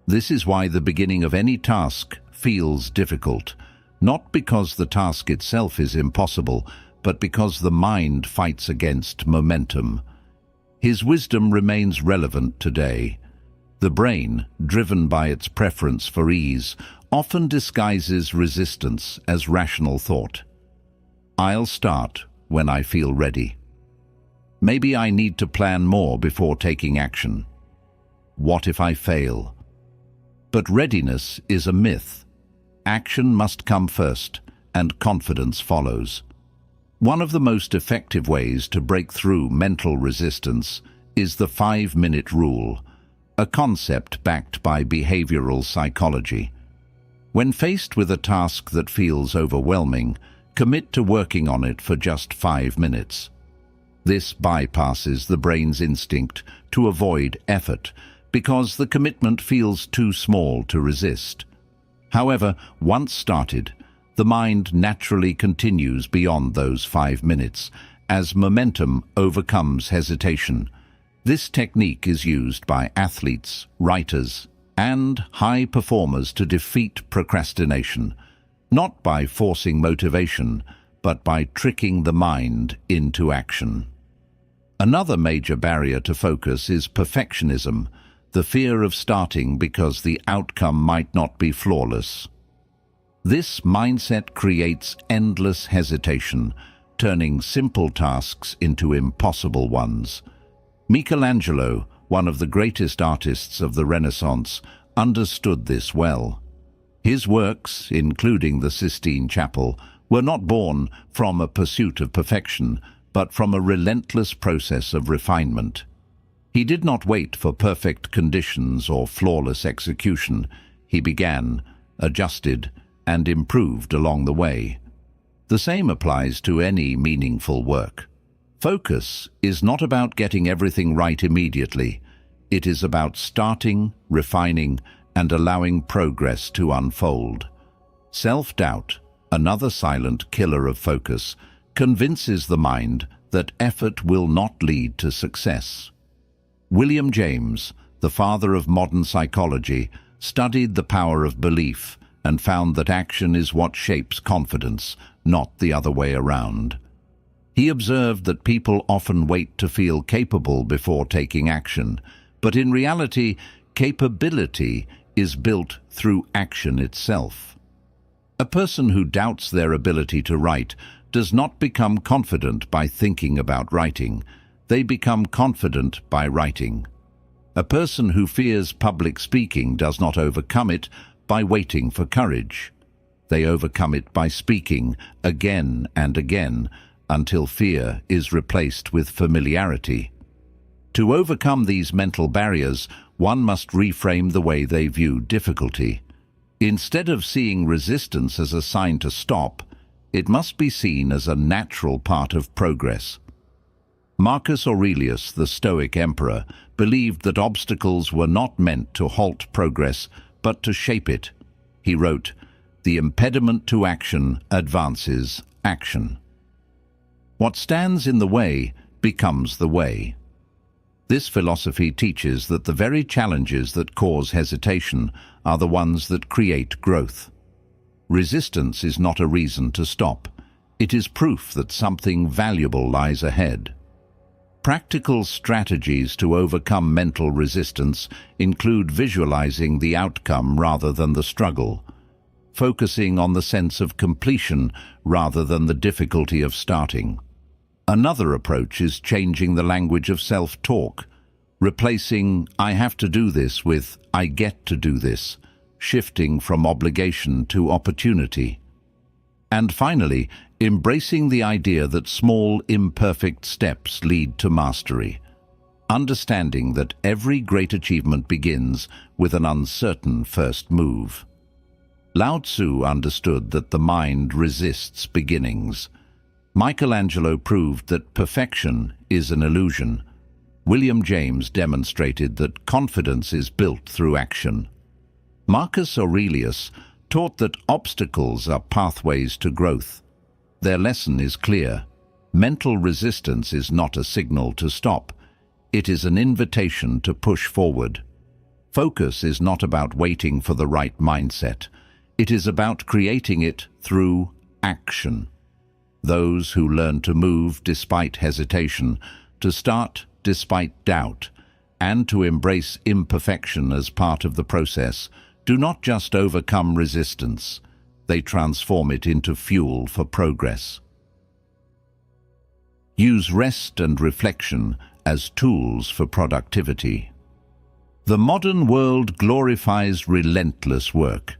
This is why the beginning of any task feels difficult, not because the task itself is impossible, but because the mind fights against momentum. His wisdom remains relevant today. The brain, driven by its preference for ease, often disguises resistance as rational thought. I'll start when I feel ready. Maybe I need to plan more before taking action. What if I fail? But readiness is a myth. Action must come first, and confidence follows. One of the most effective ways to break through mental resistance is the 5-minute rule, a concept backed by behavioral psychology. When faced with a task that feels overwhelming, commit to working on it for just 5 minutes. This bypasses the brain's instinct to avoid effort because the commitment feels too small to resist. However, once started, the mind naturally continues beyond those 5 minutes as momentum overcomes hesitation. This technique is used by athletes, writers, and high performers to defeat procrastination, not by forcing motivation, but by tricking the mind into action. Another major barrier to focus is perfectionism, the fear of starting because the outcome might not be flawless. This mindset creates endless hesitation, turning simple tasks into impossible ones. Michelangelo, one of the greatest artists of the Renaissance, understood this well. His works, including the Sistine Chapel, were not born from a pursuit of perfection, but from a relentless process of refinement. He did not wait for perfect conditions or flawless execution. He began, adjusted, and improved along the way. The same applies to any meaningful work. Focus is not about getting everything right immediately. It is about starting, refining, and allowing progress to unfold. Self-doubt, another silent killer of focus, convinces the mind that effort will not lead to success. William James, the father of modern psychology, studied the power of belief and found that action is what shapes confidence, not the other way around. He observed that people often wait to feel capable before taking action, but in reality, capability is built through action itself. A person who doubts their ability to write does not become confident by thinking about writing. They become confident by writing. A person who fears public speaking does not overcome it by waiting for courage. They overcome it by speaking again and again until fear is replaced with familiarity. To overcome these mental barriers, one must reframe the way they view difficulty. Instead of seeing resistance as a sign to stop, it must be seen as a natural part of progress. Marcus Aurelius, the Stoic emperor, believed that obstacles were not meant to halt progress, but to shape it. He wrote, "The impediment to action advances action. What stands in the way becomes the way." This philosophy teaches that the very challenges that cause hesitation are the ones that create growth. Resistance is not a reason to stop. It is proof that something valuable lies ahead. Practical strategies to overcome mental resistance include visualizing the outcome rather than the struggle, focusing on the sense of completion rather than the difficulty of starting. Another approach is changing the language of self-talk, replacing "I have to do this" with "I get to do this," shifting from obligation to opportunity. And finally, embracing the idea that small, imperfect steps lead to mastery, understanding that every great achievement begins with an uncertain first move. Lao Tzu understood that the mind resists beginnings. Michelangelo proved that perfection is an illusion. William James demonstrated that confidence is built through action. Marcus Aurelius taught that obstacles are pathways to growth. Their lesson is clear. Mental resistance is not a signal to stop. It is an invitation to push forward. Focus is not about waiting for the right mindset. It is about creating it through action. Those who learn to move despite hesitation, to start despite doubt, and to embrace imperfection as part of the process, do not just overcome resistance, they transform it into fuel for progress. Use rest and reflection as tools for productivity. The modern world glorifies relentless work.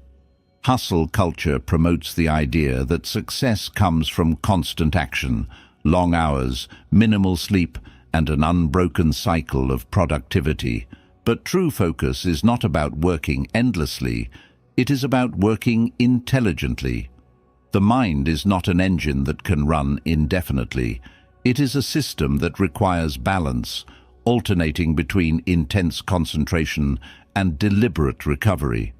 Hustle culture promotes the idea that success comes from constant action, long hours, minimal sleep, and an unbroken cycle of productivity. But true focus is not about working endlessly, it is about working intelligently. The mind is not an engine that can run indefinitely. It is a system that requires balance, alternating between intense concentration and deliberate recovery.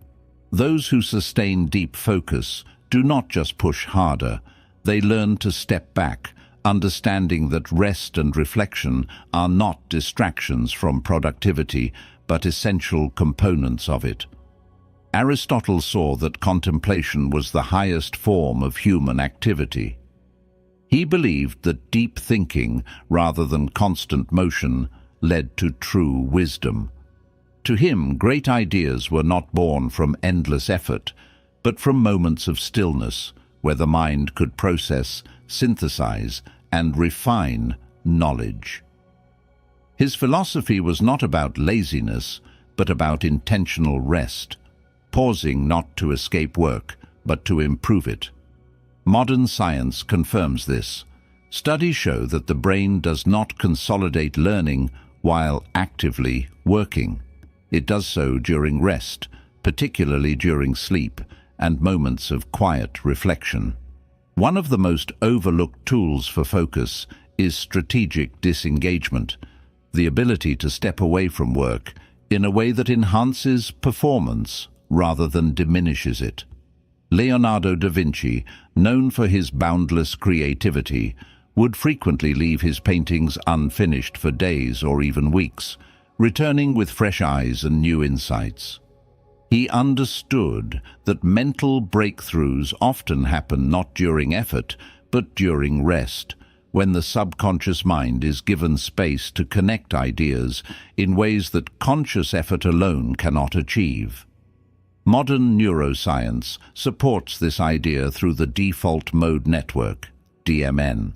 Those who sustain deep focus do not just push harder, they learn to step back, understanding that rest and reflection are not distractions from productivity, but essential components of it. Aristotle saw that contemplation was the highest form of human activity. He believed that deep thinking, rather than constant motion, led to true wisdom. To him, great ideas were not born from endless effort, but from moments of stillness, where the mind could process, synthesize, and refine knowledge. His philosophy was not about laziness, but about intentional rest, pausing not to escape work, but to improve it. Modern science confirms this. Studies show that the brain does not consolidate learning while actively working. It does so during rest, particularly during sleep, and moments of quiet reflection. One of the most overlooked tools for focus is strategic disengagement. the ability to step away from work in a way that enhances performance rather than diminishes it. Leonardo da Vinci, known for his boundless creativity, would frequently leave his paintings unfinished for days or even weeks, returning with fresh eyes and new insights. He understood that mental breakthroughs often happen not during effort, but during rest, when the subconscious mind is given space to connect ideas in ways that conscious effort alone cannot achieve. Modern neuroscience supports this idea through the default mode network, DMN,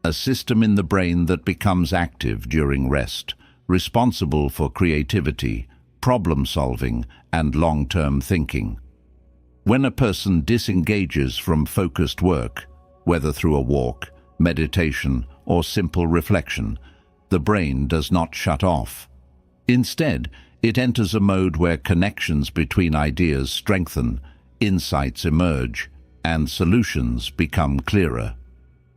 a system in the brain that becomes active during rest, responsible for creativity, problem-solving, and long-term thinking. When a person disengages from focused work, whether through a walk, meditation, or simple reflection, the brain does not shut off. Instead, it enters a mode where connections between ideas strengthen, insights emerge, and solutions become clearer.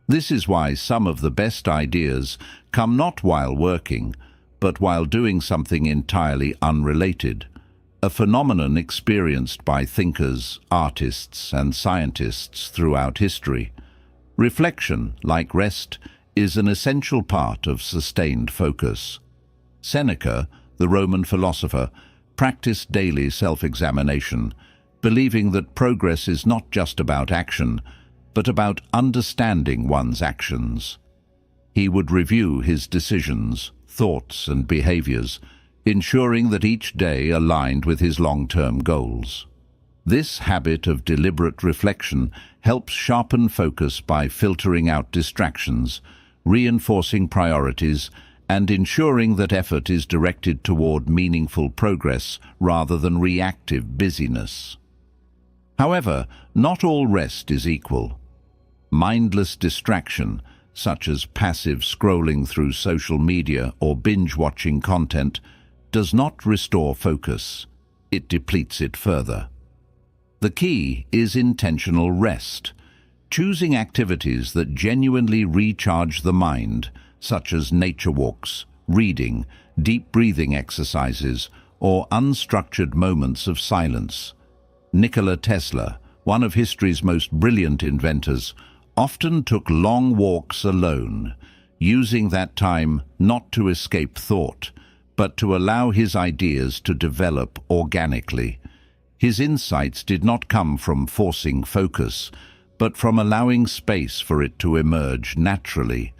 This is why some of the best ideas come not while working, but while doing something entirely unrelated, a phenomenon experienced by thinkers, artists, and scientists throughout history. Reflection, like rest, is an essential part of sustained focus. Seneca, the Roman philosopher, practiced daily self-examination, believing that progress is not just about action, but about understanding one's actions. He would review his decisions, thoughts, and behaviors, ensuring that each day aligned with his long-term goals. This habit of deliberate reflection helps sharpen focus by filtering out distractions, reinforcing priorities, and ensuring that effort is directed toward meaningful progress rather than reactive busyness. However, not all rest is equal. Mindless distraction, such as passive scrolling through social media or binge-watching content, does not restore focus. It depletes it further. The key is intentional rest, choosing activities that genuinely recharge the mind, such as nature walks, reading, deep breathing exercises, or unstructured moments of silence. Nikola Tesla, one of history's most brilliant inventors, often took long walks alone, using that time not to escape thought, but to allow his ideas to develop organically. His insights did not come from forcing focus, but from allowing space for it to emerge naturally.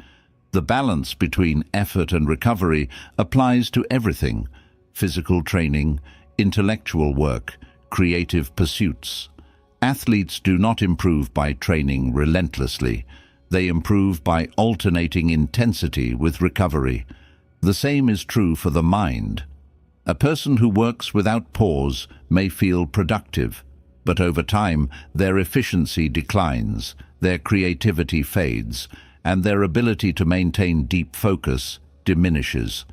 The balance between effort and recovery applies to everything: physical training, intellectual work, creative pursuits. Athletes do not improve by training relentlessly. They improve by alternating intensity with recovery. The same is true for the mind. A person who works without pause may feel productive, but over time their efficiency declines, their creativity fades, and their ability to maintain deep focus diminishes.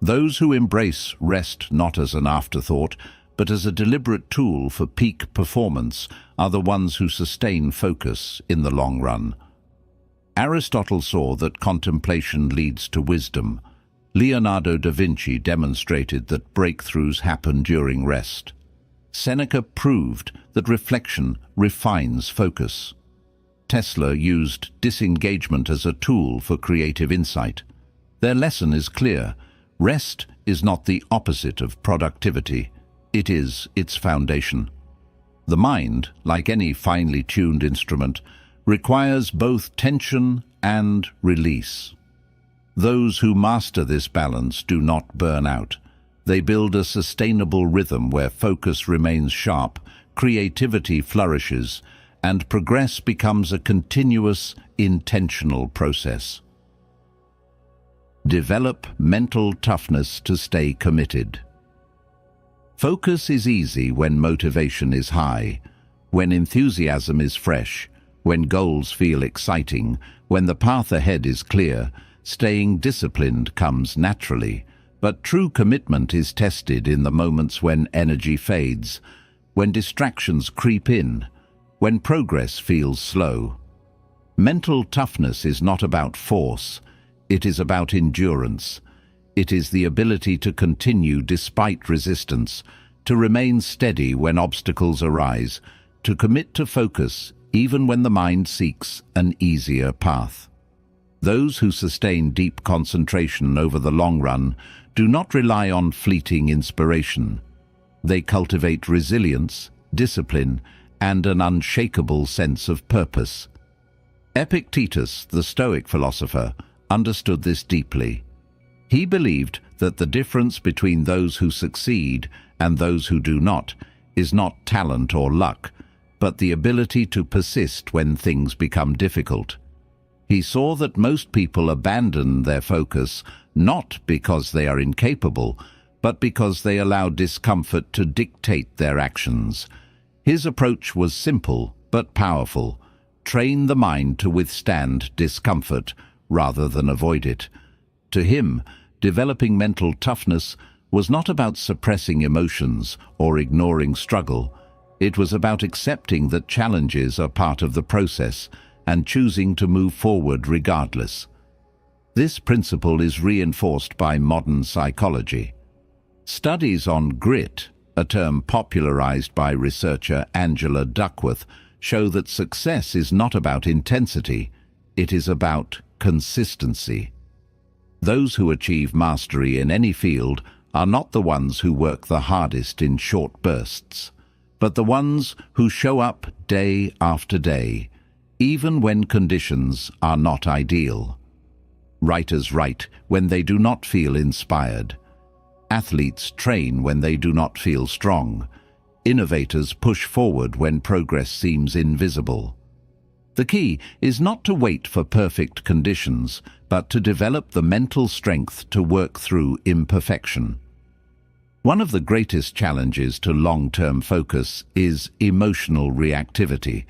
Those who embrace rest not as an afterthought, but as a deliberate tool for peak performance are the ones who sustain focus in the long run. Aristotle saw that contemplation leads to wisdom. Leonardo da Vinci demonstrated that breakthroughs happen during rest. Seneca proved that reflection refines focus. Tesla used disengagement as a tool for creative insight. Their lesson is clear: rest is not the opposite of productivity. It is its foundation. The mind, like any finely tuned instrument, requires both tension and release. Those who master this balance do not burn out. They build a sustainable rhythm where focus remains sharp, creativity flourishes, and progress becomes a continuous, intentional process. Develop mental toughness to stay committed. Focus is easy when motivation is high, when enthusiasm is fresh, when goals feel exciting, when the path ahead is clear. Staying disciplined comes naturally, but true commitment is tested in the moments when energy fades, when distractions creep in, when progress feels slow. Mental toughness is not about force, it is about endurance. It is the ability to continue despite resistance, to remain steady when obstacles arise, to commit to focus even when the mind seeks an easier path. Those who sustain deep concentration over the long run do not rely on fleeting inspiration. They cultivate resilience, discipline, and an unshakable sense of purpose. Epictetus, the Stoic philosopher, understood this deeply. He believed that the difference between those who succeed and those who do not is not talent or luck, but the ability to persist when things become difficult. He saw that most people abandon their focus not because they are incapable, but because they allow discomfort to dictate their actions. His approach was simple but powerful. Train the mind to withstand discomfort rather than avoid it. To him, developing mental toughness was not about suppressing emotions or ignoring struggle. It was about accepting that challenges are part of the process and choosing to move forward regardless. This principle is reinforced by modern psychology. Studies on grit, a term popularized by researcher Angela Duckworth, show that success is not about intensity, it is about consistency. Those who achieve mastery in any field are not the ones who work the hardest in short bursts, but the ones who show up day after day, even when conditions are not ideal. Writers write when they do not feel inspired. Athletes train when they do not feel strong. Innovators push forward when progress seems invisible. The key is not to wait for perfect conditions, but to develop the mental strength to work through imperfection. One of the greatest challenges to long-term focus is emotional reactivity,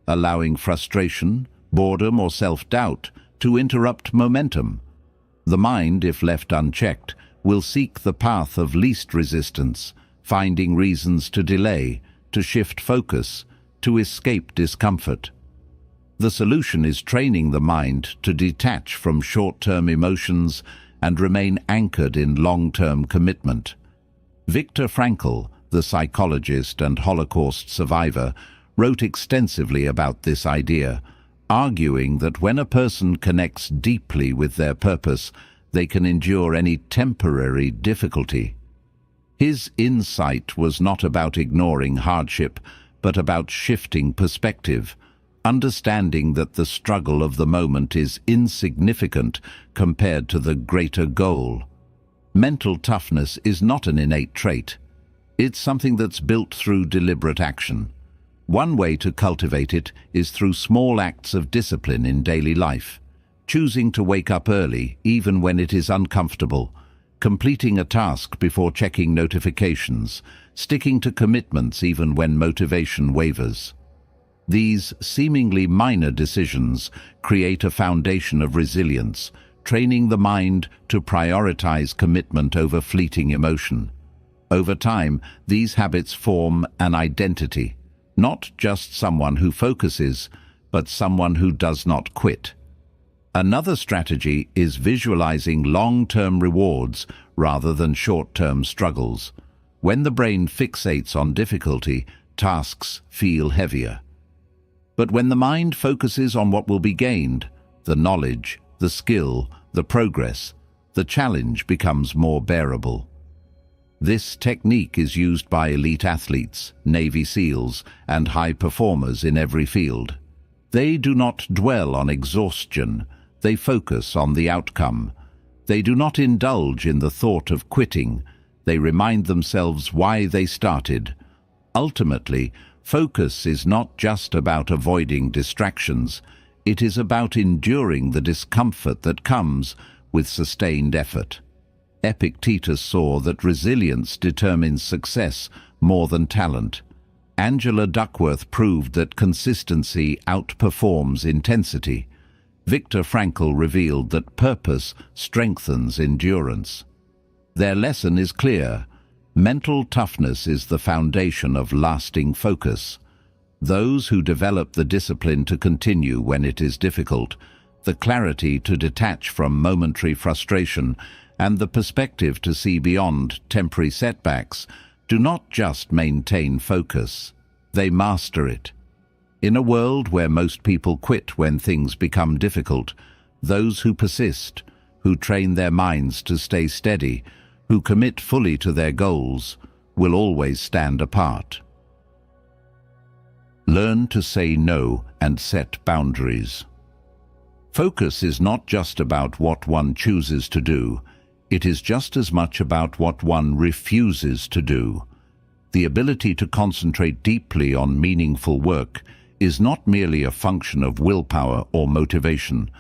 allowing frustration, boredom, or self-doubt to interrupt momentum. The mind, if left unchecked, will seek the path of least resistance, finding reasons to delay, to shift focus, to escape discomfort. The solution is training the mind to detach from short-term emotions and remain anchored in long-term commitment. Viktor Frankl, the psychologist and Holocaust survivor, wrote extensively about this idea, arguing that when a person connects deeply with their purpose, they can endure any temporary difficulty. His insight was not about ignoring hardship, but about shifting perspective, understanding that the struggle of the moment is insignificant compared to the greater goal. Mental toughness is not an innate trait. It's something that's built through deliberate action. One way to cultivate it is through small acts of discipline in daily life, choosing to wake up early even when it is uncomfortable, completing a task before checking notifications, sticking to commitments even when motivation wavers. These seemingly minor decisions create a foundation of resilience, training the mind to prioritize commitment over fleeting emotion. Over time, these habits form an identity, not just someone who focuses, but someone who does not quit. Another strategy is visualizing long-term rewards rather than short-term struggles. When the brain fixates on difficulty, tasks feel heavier. But when the mind focuses on what will be gained, the knowledge, the skill, the progress, the challenge becomes more bearable. This technique is used by elite athletes, Navy SEALs, and high performers in every field. They do not dwell on exhaustion, they focus on the outcome. They do not indulge in the thought of quitting, they remind themselves why they started. Ultimately, focus is not just about avoiding distractions, it is about enduring the discomfort that comes with sustained effort. Epictetus saw that resilience determines success more than talent. Angela Duckworth proved that consistency outperforms intensity. Viktor Frankl revealed that purpose strengthens endurance. Their lesson is clear. Mental toughness is the foundation of lasting focus. Those who develop the discipline to continue when it is difficult, the clarity to detach from momentary frustration, and the perspective to see beyond temporary setbacks do not just maintain focus, they master it. In a world where most people quit when things become difficult, those who persist, who train their minds to stay steady, who commit fully to their goals, will always stand apart. Learn to say no and set boundaries. Focus is not just about what one chooses to do, it is just as much about what one refuses to do. The ability to concentrate deeply on meaningful work is not merely a function of willpower or motivation,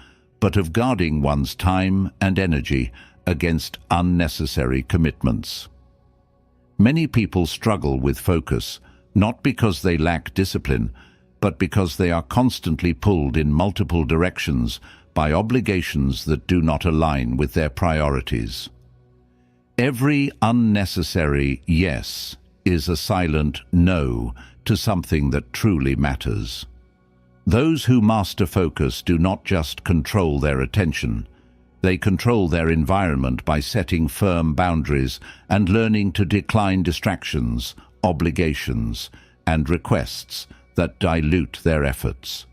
but of guarding one's time and energy against unnecessary commitments. Many people struggle with focus, not because they lack discipline, but because they are constantly pulled in multiple directions by obligations that do not align with their priorities. Every unnecessary yes is a silent no to something that truly matters. Those who master focus do not just control their attention, they control their environment by setting firm boundaries and learning to decline distractions, obligations, and requests that dilute their efforts.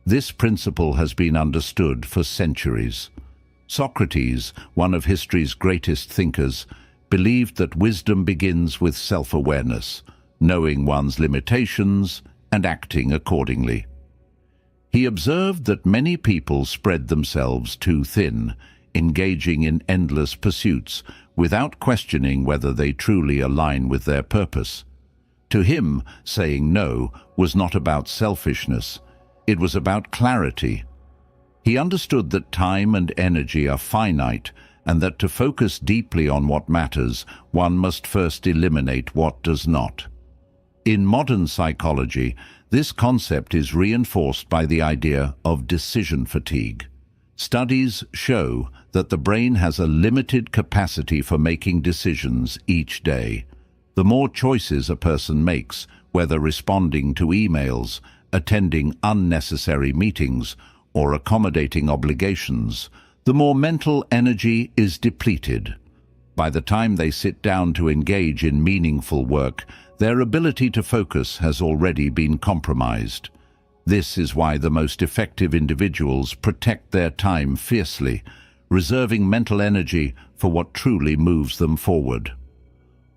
This principle has been understood for centuries. Socrates, one of history's greatest thinkers, believed that wisdom begins with self-awareness, knowing one's limitations and acting accordingly. He observed that many people spread themselves too thin, engaging in endless pursuits without questioning whether they truly align with their purpose. To him, saying no was not about selfishness, it was about clarity. He understood that time and energy are finite, and that to focus deeply on what matters, one must first eliminate what does not. In modern psychology, this concept is reinforced by the idea of decision fatigue. Studies show that the brain has a limited capacity for making decisions each day. The more choices a person makes, whether responding to emails, attending unnecessary meetings, or accommodating obligations, the more mental energy is depleted. By the time they sit down to engage in meaningful work, their ability to focus has already been compromised. This is why the most effective individuals protect their time fiercely, reserving mental energy for what truly moves them forward.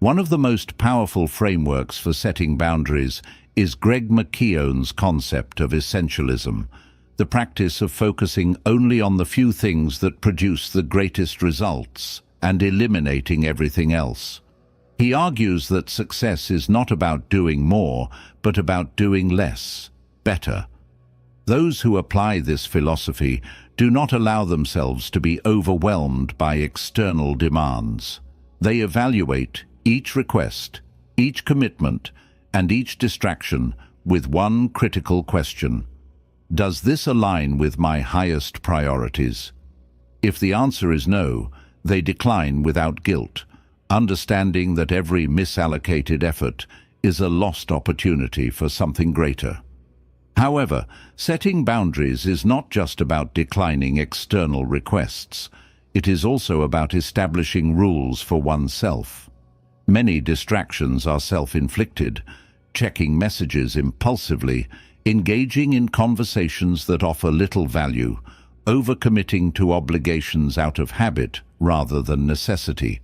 One of the most powerful frameworks for setting boundaries is Greg McKeown's concept of essentialism, the practice of focusing only on the few things that produce the greatest results and eliminating everything else. He argues that success is not about doing more, but about doing less, better. Those who apply this philosophy do not allow themselves to be overwhelmed by external demands. They evaluate each request, each commitment, and each distraction with one critical question: does this align with my highest priorities? If the answer is no, they decline without guilt, understanding that every misallocated effort is a lost opportunity for something greater. However, setting boundaries is not just about declining external requests. It is also about establishing rules for oneself. Many distractions are self-inflicted: checking messages impulsively, engaging in conversations that offer little value, overcommitting to obligations out of habit rather than necessity.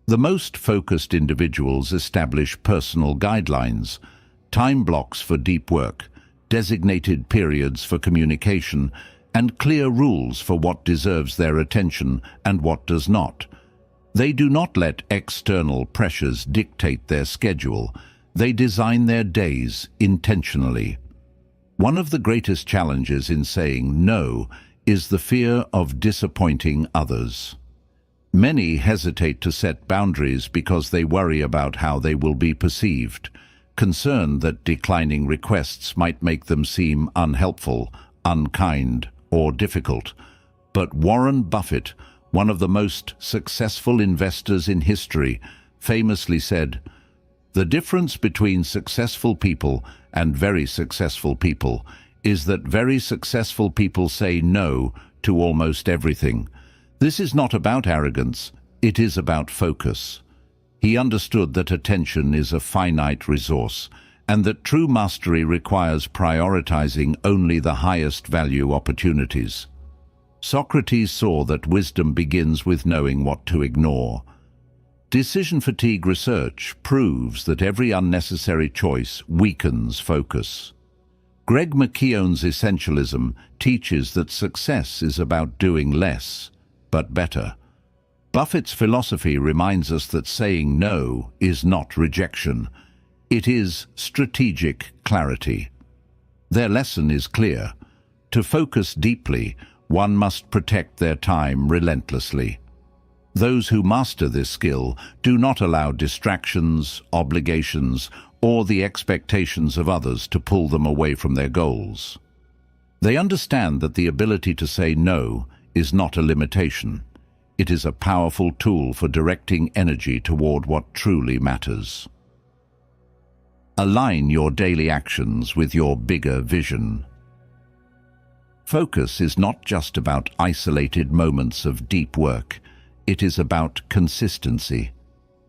The most focused individuals establish personal guidelines, time blocks for deep work, designated periods for communication, and clear rules for what deserves their attention and what does not. They do not let external pressures dictate their schedule. They design their days intentionally. One of the greatest challenges in saying no is the fear of disappointing others. Many hesitate to set boundaries because they worry about how they will be perceived, concerned that declining requests might make them seem unhelpful, unkind, or difficult. But Warren Buffett, one of the most successful investors in history, famously said, "The difference between successful people and very successful people is that very successful people say no to almost everything. This is not about arrogance, it is about focus. He understood that attention is a finite resource, and that true mastery requires prioritizing only the highest value opportunities. Socrates saw that wisdom begins with knowing what to ignore. Decision fatigue research proves that every unnecessary choice weakens focus. Greg McKeown's essentialism teaches that success is about doing less, but better. Buffett's philosophy reminds us that saying no is not rejection. It is strategic clarity. Their lesson is clear. To focus deeply, one must protect their time relentlessly. Those who master this skill do not allow distractions, obligations, or the expectations of others to pull them away from their goals. They understand that the ability to say no is not a limitation. It is a powerful tool for directing energy toward what truly matters. Align your daily actions with your bigger vision. Focus is not just about isolated moments of deep work. It is about consistency.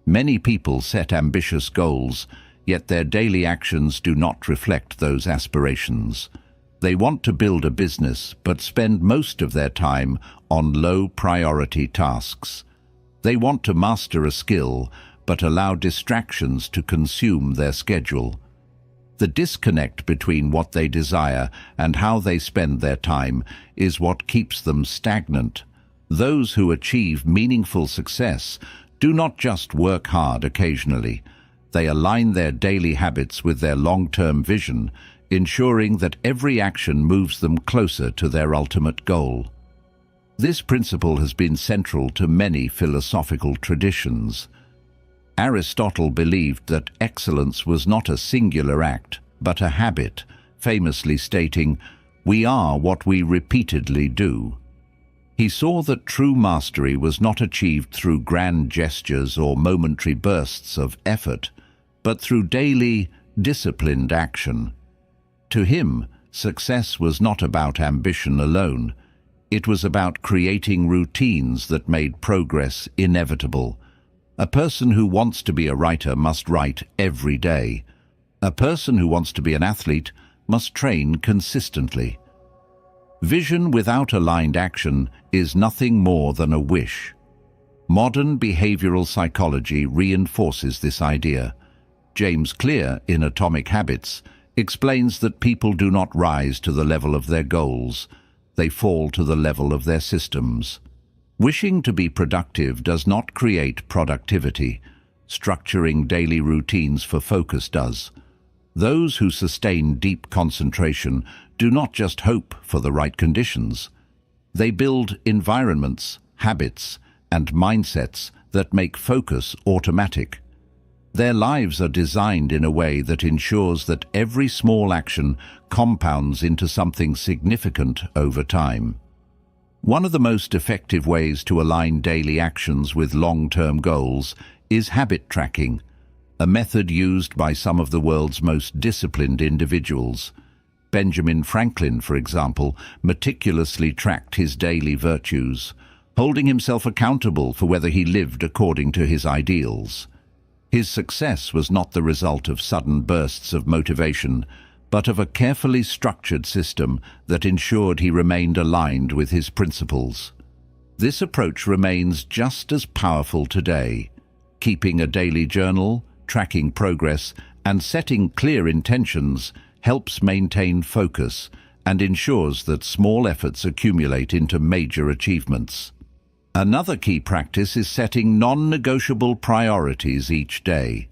Many people set ambitious goals, yet their daily actions do not reflect those aspirations. They want to build a business, but spend most of their time on low-priority tasks. They want to master a skill, but allow distractions to consume their schedule. The disconnect between what they desire and how they spend their time is what keeps them stagnant. Those who achieve meaningful success do not just work hard occasionally. They align their daily habits with their long-term vision, ensuring that every action moves them closer to their ultimate goal. This principle has been central to many philosophical traditions. Aristotle believed that excellence was not a singular act, but a habit, famously stating, "We are what we repeatedly do." He saw that true mastery was not achieved through grand gestures or momentary bursts of effort, but through daily, disciplined action. To him, success was not about ambition alone. It was about creating routines that made progress inevitable. A person who wants to be a writer must write every day. A person who wants to be an athlete must train consistently. Vision without aligned action is nothing more than a wish. Modern behavioral psychology reinforces this idea. James Clear, in Atomic Habits, explains that people do not rise to the level of their goals. They fall to the level of their systems. Wishing to be productive does not create productivity. Structuring daily routines for focus does. Those who sustain deep concentration do not just hope for the right conditions. They build environments, habits, and mindsets that make focus automatic. Their lives are designed in a way that ensures that every small action compounds into something significant over time. One of the most effective ways to align daily actions with long-term goals is habit tracking, a method used by some of the world's most disciplined individuals. Benjamin Franklin, for example, meticulously tracked his daily virtues, holding himself accountable for whether he lived according to his ideals. His success was not the result of sudden bursts of motivation, but of a carefully structured system that ensured he remained aligned with his principles. This approach remains just as powerful today. Keeping a daily journal, tracking progress, and setting clear intentions helps maintain focus and ensures that small efforts accumulate into major achievements. Another key practice is setting non-negotiable priorities each day.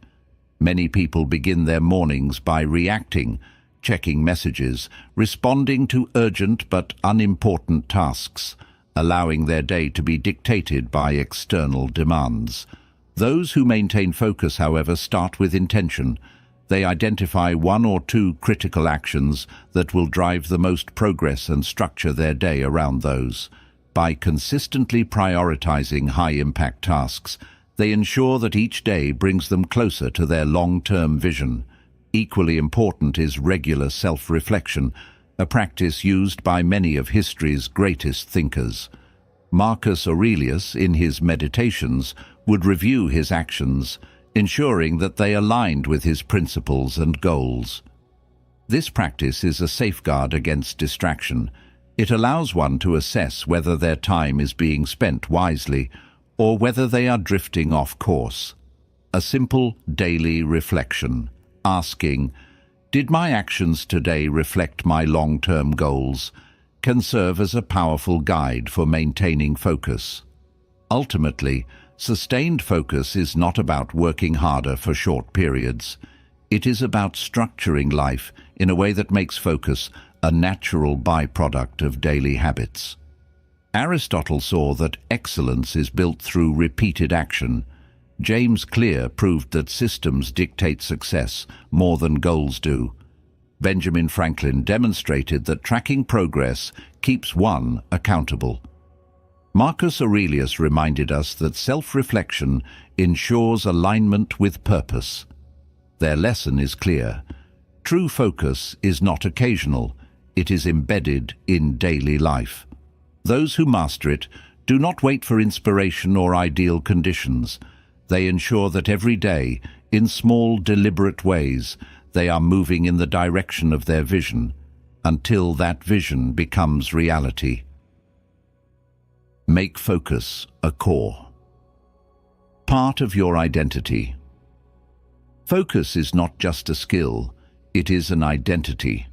Many people begin their mornings by reacting, checking messages, responding to urgent but unimportant tasks, allowing their day to be dictated by external demands. Those who maintain focus, however, start with intention. They identify one or two critical actions that will drive the most progress and structure their day around those. By consistently prioritizing high-impact tasks, they ensure that each day brings them closer to their long-term vision. Equally important is regular self-reflection, a practice used by many of history's greatest thinkers. Marcus Aurelius, in his Meditations, would review his actions, ensuring that they aligned with his principles and goals. This practice is a safeguard against distraction. It allows one to assess whether their time is being spent wisely or whether they are drifting off course. A simple daily reflection, asking, "Did my actions today reflect my long-term goals?" can serve as a powerful guide for maintaining focus. Ultimately, sustained focus is not about working harder for short periods. It is about structuring life in a way that makes focus a natural byproduct of daily habits. Aristotle saw that excellence is built through repeated action. James Clear proved that systems dictate success more than goals do. Benjamin Franklin demonstrated that tracking progress keeps one accountable. Marcus Aurelius reminded us that self-reflection ensures alignment with purpose. Their lesson is clear. True focus is not occasional, it is embedded in daily life. Those who master it do not wait for inspiration or ideal conditions. They ensure that every day, in small, deliberate ways, they are moving in the direction of their vision, until that vision becomes reality. Make focus a core. Part of your identity. Focus is not just a skill, it is an identity.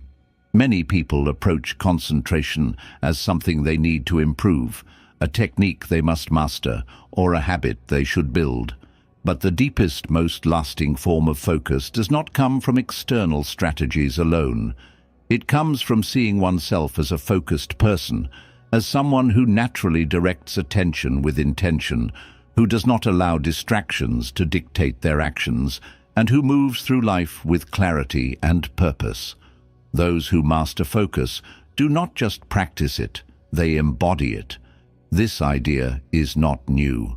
Many people approach concentration as something they need to improve, a technique they must master, or a habit they should build. But the deepest, most lasting form of focus does not come from external strategies alone. It comes from seeing oneself as a focused person, as someone who naturally directs attention with intention, who does not allow distractions to dictate their actions, and who moves through life with clarity and purpose. Those who master focus do not just practice it, they embody it. This idea is not new.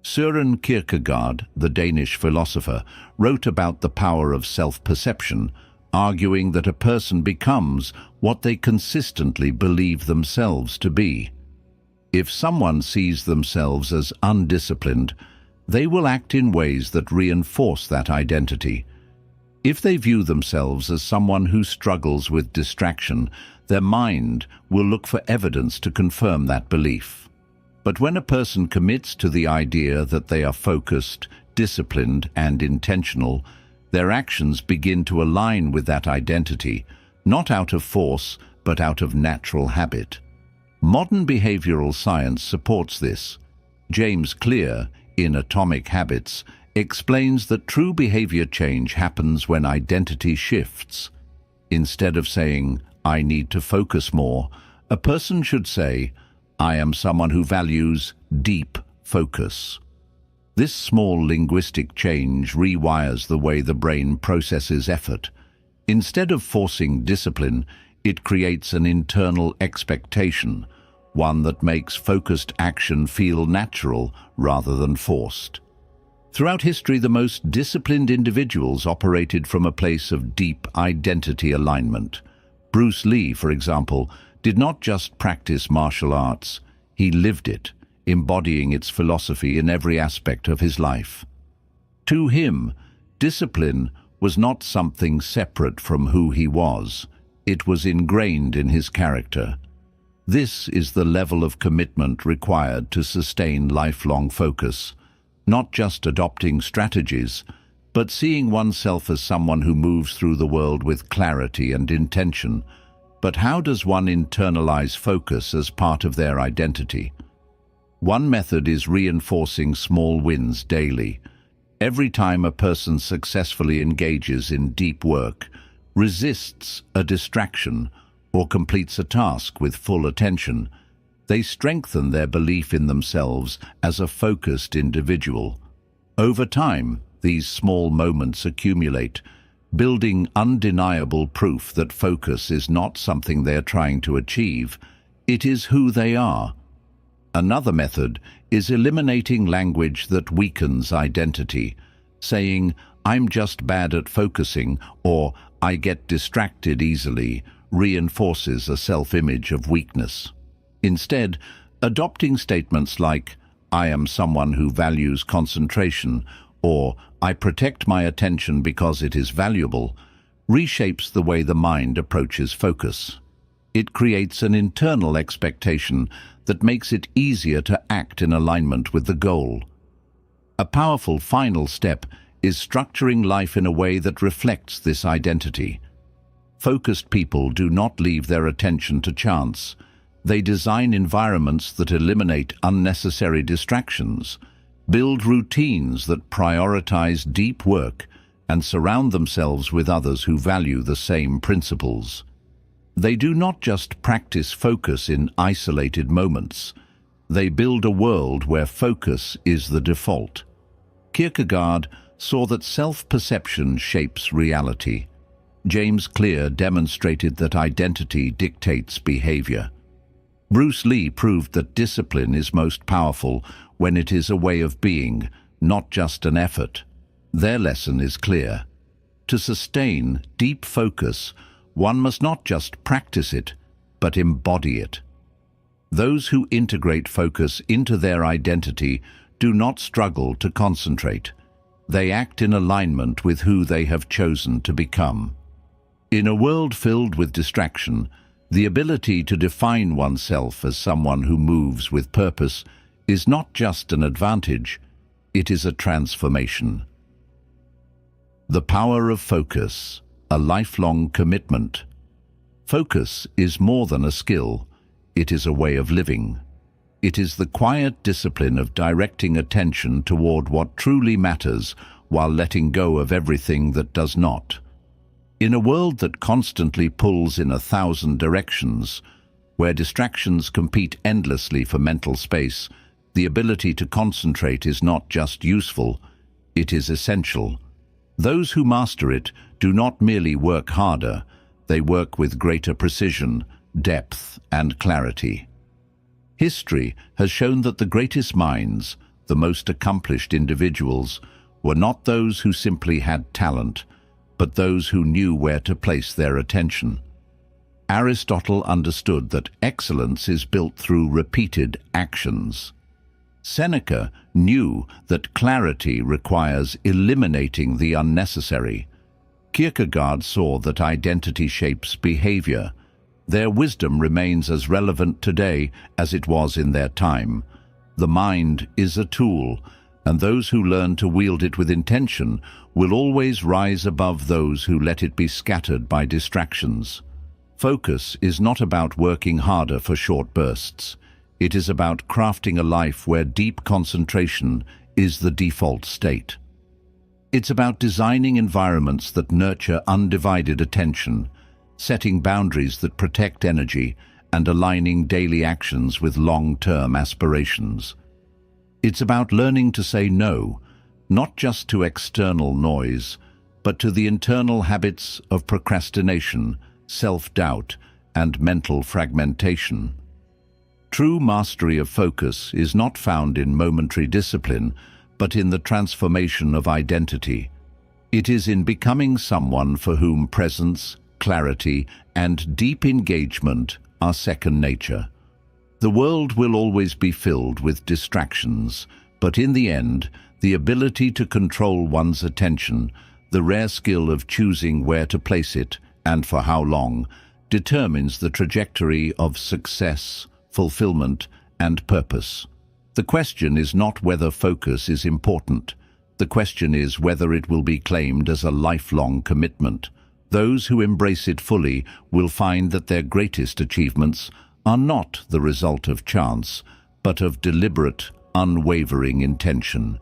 Søren Kierkegaard, the Danish philosopher, wrote about the power of self-perception, arguing that a person becomes what they consistently believe themselves to be. If someone sees themselves as undisciplined, they will act in ways that reinforce that identity. If they view themselves as someone who struggles with distraction, their mind will look for evidence to confirm that belief. But when a person commits to the idea that they are focused, disciplined, and intentional, their actions begin to align with that identity, not out of force, but out of natural habit. Modern behavioral science supports this. James Clear, in Atomic Habits, explains that true behavior change happens when identity shifts. Instead of saying, "I need to focus more," a person should say, "I am someone who values deep focus." This small linguistic change rewires the way the brain processes effort. Instead of forcing discipline, it creates an internal expectation, one that makes focused action feel natural rather than forced. Throughout history, the most disciplined individuals operated from a place of deep identity alignment. Bruce Lee, for example, did not just practice martial arts, he lived it, embodying its philosophy in every aspect of his life. To him, discipline was not something separate from who he was. It was ingrained in his character. This is the level of commitment required to sustain lifelong focus, not just adopting strategies, but seeing oneself as someone who moves through the world with clarity and intention. But how does one internalize focus as part of their identity? One method is reinforcing small wins daily. Every time a person successfully engages in deep work, resists a distraction, or completes a task with full attention, they strengthen their belief in themselves as a focused individual. Over time, these small moments accumulate, building undeniable proof that focus is not something they are trying to achieve, it is who they are. Another method is eliminating language that weakens identity, saying, "I'm just bad at focusing," or "I get distracted easily," reinforces a self-image of weakness. Instead, Adopting statements like, "I am someone who values concentration," or "I protect my attention because it is valuable," reshapes the way the mind approaches focus. It creates an internal expectation that makes it easier to act in alignment with the goal. A powerful final step is structuring life in a way that reflects this identity. Focused people do not leave their attention to chance. They design environments that eliminate unnecessary distractions, build routines that prioritize deep work, and surround themselves with others who value the same principles. They do not just practice focus in isolated moments. They build a world where focus is the default. Kierkegaard saw that self-perception shapes reality. James Clear demonstrated that identity dictates behavior. Bruce Lee proved that discipline is most powerful when it is a way of being, not just an effort. Their lesson is clear. To sustain deep focus, one must not just practice it, but embody it. Those who integrate focus into their identity do not struggle to concentrate. They act in alignment with who they have chosen to become. In a world filled with distraction, the ability to define oneself as someone who moves with purpose is not just an advantage, it is a transformation. The power of focus, a lifelong commitment. Focus is more than a skill, it is a way of living. It is the quiet discipline of directing attention toward what truly matters while letting go of everything that does not. In a world that constantly pulls in 1,000 directions, where distractions compete endlessly for mental space, the ability to concentrate is not just useful, it is essential. Those who master it do not merely work harder, they work with greater precision, depth, and clarity. History has shown that the greatest minds, the most accomplished individuals, were not those who simply had talent, but those who knew where to place their attention. Aristotle understood that excellence is built through repeated actions. Seneca knew that clarity requires eliminating the unnecessary. Kierkegaard saw that identity shapes behavior. Their wisdom remains as relevant today as it was in their time. The mind is a tool, and those who learn to wield it with intention will always rise above those who let it be scattered by distractions. Focus is not about working harder for short bursts. It is about crafting a life where deep concentration is the default state. It's about designing environments that nurture undivided attention, setting boundaries that protect energy, and aligning daily actions with long-term aspirations. It's about learning to say no, not just to external noise, but to the internal habits of procrastination, self-doubt, and mental fragmentation. True mastery of focus is not found in momentary discipline, but in the transformation of identity. It is in becoming someone for whom presence, clarity, and deep engagement are second nature. The world will always be filled with distractions, but in the end, the ability to control one's attention, the rare skill of choosing where to place it and for how long, determines the trajectory of success, fulfillment, and purpose. The question is not whether focus is important. The question is whether it will be claimed as a lifelong commitment. Those who embrace it fully will find that their greatest achievements are not the result of chance, but of deliberate, unwavering intention.